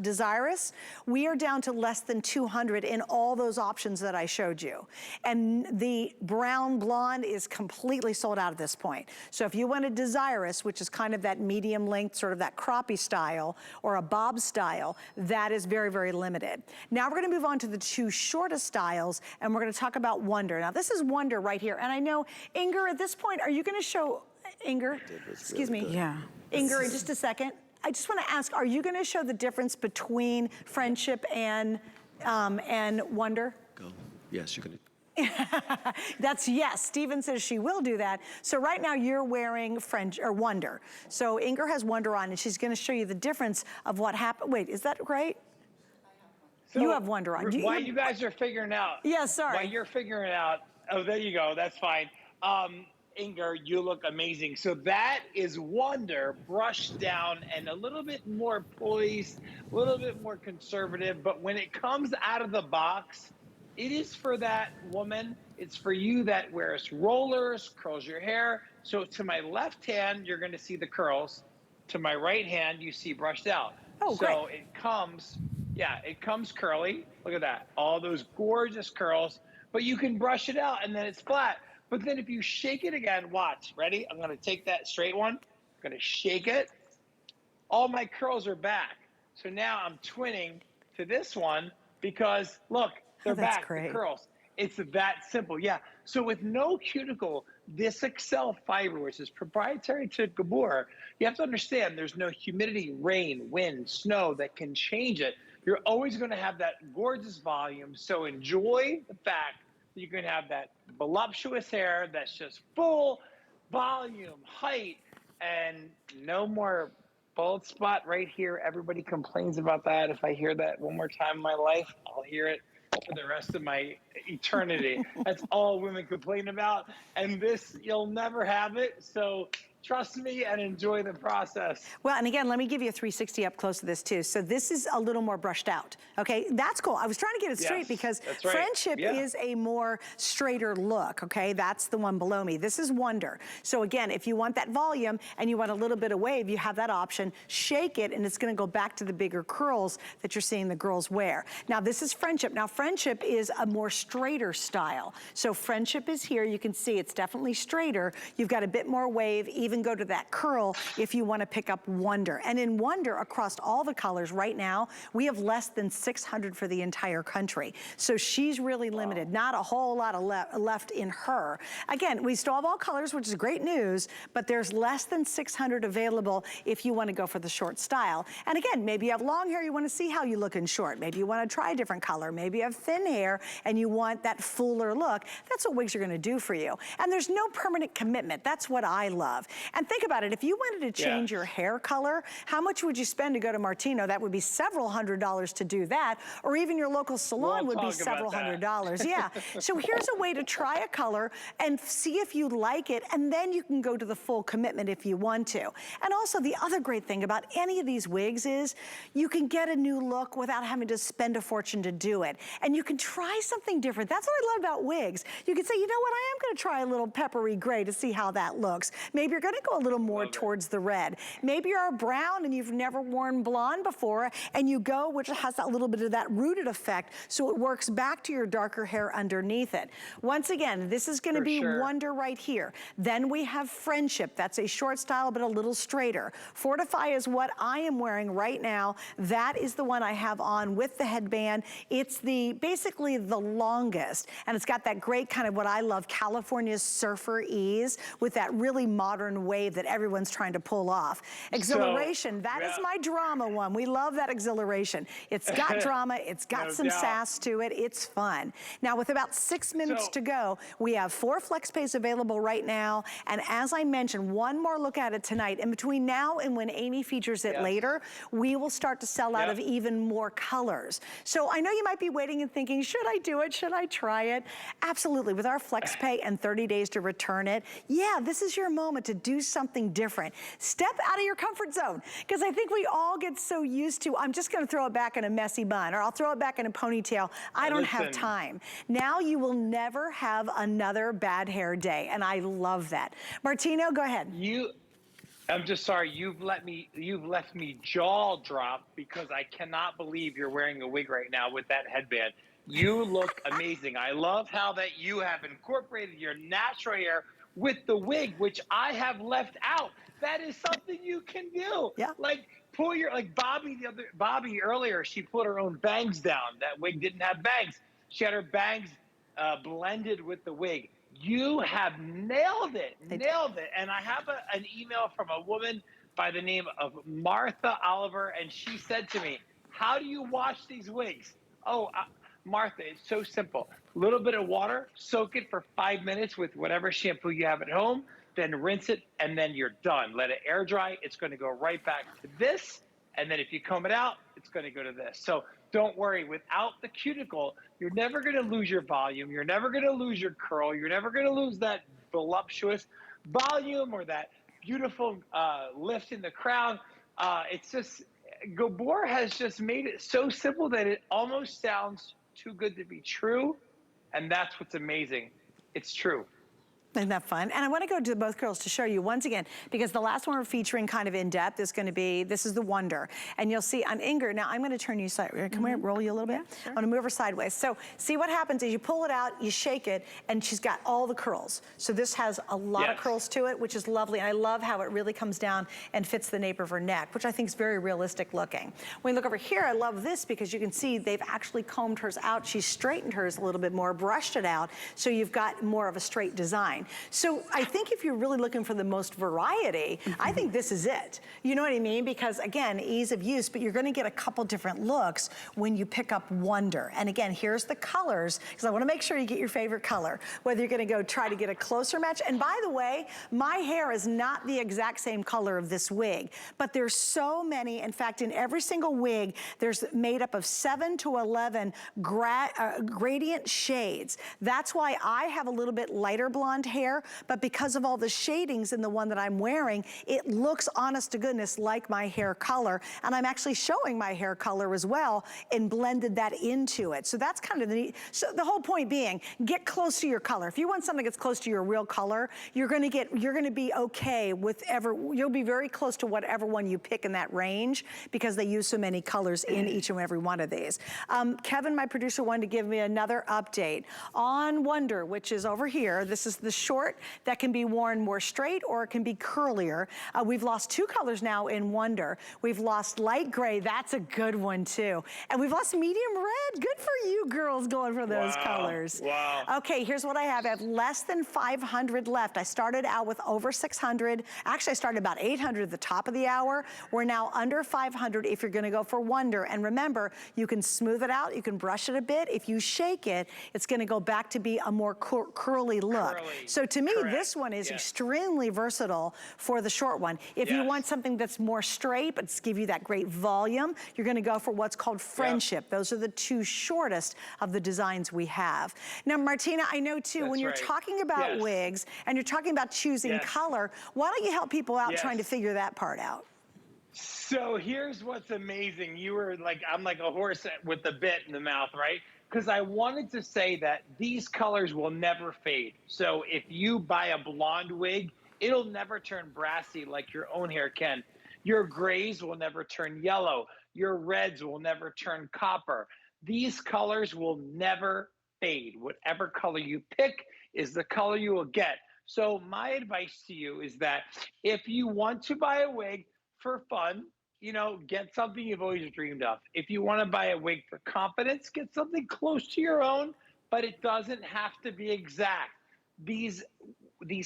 Desirous, we are down to less than 200 in all those options that I showed you. And the brown blonde is completely sold out at this point. So if you wanted Desirous, which is kind of that medium length, sort of that croppy style or a bob style, that is very, very limited. Now we're gonna move on to the two shortest styles, and we're gonna talk about Wonder. Now this is Wonder right here. And I know, Inger, at this point, are you gonna show, Inger, excuse me. Yeah. Inger, in just a second. I just want to ask, are you going to show the difference between Friendship and Wonder? Go. Yes, you can. That's yes. Steven says she will do that. So right now you're wearing Wonder. So Inger has Wonder on, and she's going to show you the difference of what happened. Wait, is that right? So you have Wonder on. While you guys are figuring out. Yeah, sorry. While you're figuring out. Oh, there you go. That's fine. Inger, you look amazing. So that is Wonder brushed down and a little bit more poised, a little bit more conservative. But when it comes out of the box, it is for that woman. It's for you that wears rollers, curls your hair. So to my left hand, you're going to see the curls. To my right hand, you see brushed out. Oh, so great. it comes, it comes curly. Look at that. All those gorgeous curls. But you can brush it out and then it's flat. But then if you shake it again, watch. Ready? I'm going to take that straight one. I'm going to shake it. All my curls are back. So now I'm twinning to this one because, look, they're back, great. the curls. It's that simple, yeah. So with no cuticle, this Excel fiber, which is proprietary to Gabor, you have to understand there's no humidity, rain, wind, snow that can change it. You're always going to have that gorgeous volume. So enjoy the fact that you can have that voluptuous hair that's just full volume, height, and no more bald spot right here. Everybody complains about that. If I hear that one more time in my life, I'll hear it for the rest of my eternity. That's all women complain about. And this, you'll never have it. So trust me and enjoy the process. Well, and again, let me give you a 360 up close to this too. So this is a little more brushed out. Okay, that's cool. I was trying to get it straight because right. Friendship is a more straighter look. Okay, that's the one below me. This is Wonder. So again, if you want that volume and you want a little bit of wave, you have that option. Shake it and it's going to go back to the bigger curls that you're seeing the girls wear. Now this is Friendship. Now Friendship is a more straighter style. So Friendship is here. You can see it's definitely straighter. You've got a bit more wave. Even go to that curl if you want to pick up Wonder. And in Wonder, across all the colors right now, we have less than 600 for the entire country. So she's really limited. Not a whole lot of left in her. Again, we still have all colors, which is great news, but there's less than 600 available if you want to go for the short style. And again, maybe you have long hair, you want to see how you look in short. Maybe you want to try a different color. Maybe you have thin hair and you want that fuller look. That's what wigs are going to do for you. And there's no permanent commitment. That's what I love. And think about it, if you wanted to change your hair color, how much would you spend to go to Martino? That would be several $100s to do that, or even your local salon would be several $100s. Yeah. So here's a way to try a color and see if you like it, and then you can go to the full commitment if you want to. And also the other great thing about any of these wigs is you can get a new look without having to spend a fortune to do it. And you can try something different. That's what I love about wigs. You can say, you know what, I am going to try a little peppery gray to see how that looks. Maybe you're going to go a little more towards the red. Maybe you're a brown and you've never worn blonde before, and you go, which has a little bit of that rooted effect, so it works back to your darker hair underneath it. Once again, this is going to be Wonder right here. Then we have Friendship. That's a short style, but a little straighter. Fortify is what I am wearing right now. That is the one I have on with the headband. It's basically the longest, and it's got that great kind of what I love, California surfer ease with that really modern wave that everyone's trying to pull off. Exhilaration, that is my drama one. We love that Exhilaration. It's got drama, it's got some sass to it, it's fun. Now with about 6 minutes to go, we have 4 flex pays available right now, and as I mentioned, one more look at it tonight, and between now and when Amy features it later, we will start to sell out of even more colors. So I know you might be waiting and thinking, should I do it? Should I try it? Absolutely, with our flex pay and 30 days to return it, yeah, this is your moment to do something different. Step out of your comfort zone, because I think we all get so used to, I'm just gonna throw it back in a messy bun, or I'll throw it back in a ponytail. I don't have time. Now you will never have another bad hair day, and I love that. Martino, go ahead. I'm just sorry, you've left me jaw drop because I cannot believe you're wearing a wig right now with that headband. You look amazing. I love how that you have incorporated your natural hair with the wig, which I have left out. That is something you can do. Yeah. Like pull your, like Bobby earlier, she put her own bangs down. That wig didn't have bangs. She had her bangs blended with the wig. You have nailed it, nailed it. And I have an email from a woman by the name of Martha Oliver, and she said to me, how do you wash these wigs? Oh, Martha, it's so simple. A little bit of water, soak it for 5 minutes with whatever shampoo you have at home, then rinse it, and then you're done. Let it air dry. It's going to go right back to this. And then if you comb it out, it's going to go to this. So don't worry. Without the cuticle, you're never going to lose your volume. You're never going to lose your curl. You're never going to lose that voluptuous volume or that beautiful lift in the crown. It's just, Gabor has just made it so simple that it almost sounds too good to be true. And that's what's amazing. It's true. Isn't that fun? And I want to go to both girls to show you once again, because the last one we're featuring kind of in depth is going to be, this is the Wonder. And you'll see on Inger, now I'm going to turn you sideways. Come here, roll you a little bit. Yeah, sure. I'm going to move her sideways. So see what happens is you pull it out, you shake it, and she's got all the curls. So this has a lot of curls to it, which is lovely. And I love how it really comes down and fits the nape of her neck, which I think is very realistic looking. When you look over here, I love this because you can see they've actually combed hers out. She's straightened hers a little bit more, brushed it out, so you've got more of a straight design. So I think if you're really looking for the most variety, I think this is it. You know what I mean? Because again, ease of use, but you're gonna get a couple different looks when you pick up Wonder. And again, here's the colors, because I wanna make sure you get your favorite color, whether you're gonna go try to get a closer match. And by the way, my hair is not the exact same color of this wig, but there's so many. In fact, in every single wig, there's made up of 7 to 11 gradient shades. That's why I have a little bit lighter blonde hair, but because of all the shadings in the one that I'm wearing, it looks, honest to goodness, like my hair color. And I'm actually showing my hair color as well and blended that into it. So that's kind of the neat. So the whole point being, get close to your color. If you want something that's close to your real color, you're gonna be okay with you'll be very close to whatever one you pick in that range, because they use so many colors in each and every one of these. Kevin, my producer, wanted to give me another update on Wonder, which is over here. This is the short that can be worn more straight or it can be curlier. We've lost 2 colors now in Wonder. We've lost light gray, that's a good one too. And we've lost medium red. Good for you girls going for those colors. Wow. Okay, here's what I have. I have less than 500 left. I started out with over 600. Actually, I started about 800 at the top of the hour. We're now under 500 if you're gonna go for Wonder. And remember, you can smooth it out, you can brush it a bit. If you shake it, it's gonna go back to be a more curly look. So to me, this one is extremely versatile for the short one. If you want something that's more straight, but give you that great volume, you're gonna go for what's called Friendship. Those are the 2 shortest of the designs we have. Now, Martina, I know too, when you're talking about wigs and you're talking about choosing color, why don't you help people out trying to figure that part out? So here's what's amazing. You were like, I'm like a horse with the bit in the mouth, right? Because I wanted to say that these colors will never fade. So if you buy a blonde wig, it'll never turn brassy like your own hair can. Your grays will never turn yellow. Your reds will never turn copper. These colors will never fade. Whatever color you pick is the color you will get. So my advice to you is that if you want to buy a wig for fun, you know, get something you've always dreamed of. If you want to buy a wig for confidence, get something close to your own, but it doesn't have to be exact. These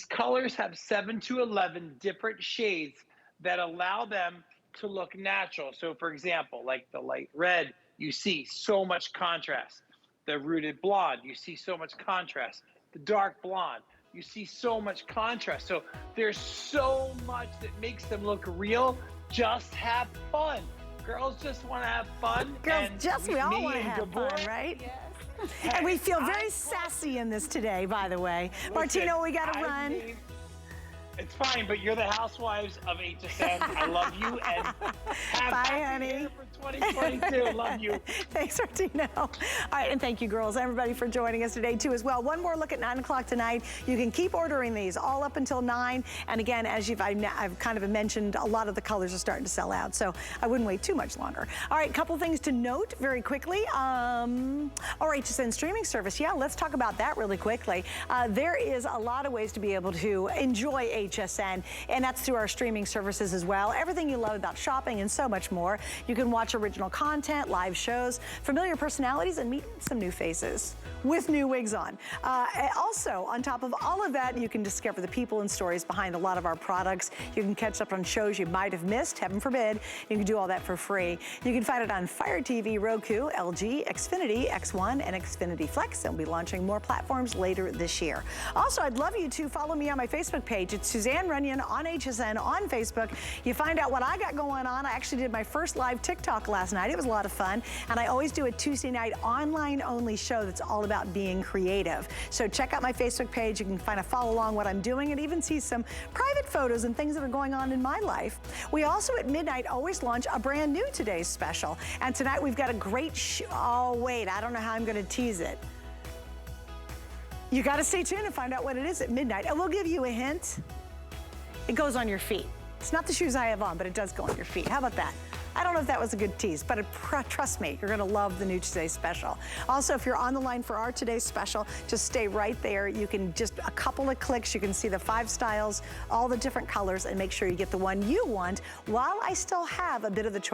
colors have 7 to 11 different shades that allow them to look natural. So for example, like the light red, you see so much contrast. The rooted blonde, you see so much contrast. The dark blonde, you see so much contrast. So there's so much that makes them look real. Just have fun. Girls just want to have fun. Girls, we all want to have fun, right? Yes. And we feel very sassy in this today, by the way. Martina, we got to run. It's fine, but you're the housewives of HSN. I love you, and have bye, honey. For 2022. Love you. Thanks, Martina. All right, and thank you, girls, everybody, for joining us today, too, as well. One more look at 9 o'clock tonight. You can keep ordering these all up until 9. And again, as I've kind of mentioned, a lot of the colors are starting to sell out, so I wouldn't wait too much longer. All right, couple things to note very quickly. Our HSN streaming service, let's talk about that really quickly. There is a lot of ways to be able to enjoy HSN, and that's through our streaming services as well. Everything you love about shopping and so much more. You can watch original content, live shows, familiar personalities, and meet some new faces with new wigs on. Also, on top of all of that, you can discover the people and stories behind a lot of our products. You can catch up on shows you might have missed, heaven forbid. You can do all that for free. You can find it on Fire TV, Roku, LG, Xfinity, X1, and Xfinity Flex. And we'll be launching more platforms later this year. Also, I'd love you to follow me on my Facebook page. It's Suzanne Runyon on HSN on Facebook. You find out what I got going on. I actually did my first live TikTok last night. It was a lot of fun. And I always do a Tuesday night online only show that's all about being creative. So check out my Facebook page. You can find a follow along what I'm doing and even see some private photos and things that are going on in my life. We also at midnight always launch a brand new Today's Special. And tonight we've got a great oh wait, I don't know how I'm gonna tease it. You gotta stay tuned and find out what it is at midnight. And we'll give you a hint. It goes on your feet. It's not the shoes I have on, but it does go on your feet. How about that? I don't know if that was a good tease, but trust me, you're gonna love the new Today's Special. Also, if you're on the line for our Today's Special, just stay right there. You can just a couple of clicks, you can see the 5 styles, all the different colors, and make sure you get the one you want while I still have a bit of the choice.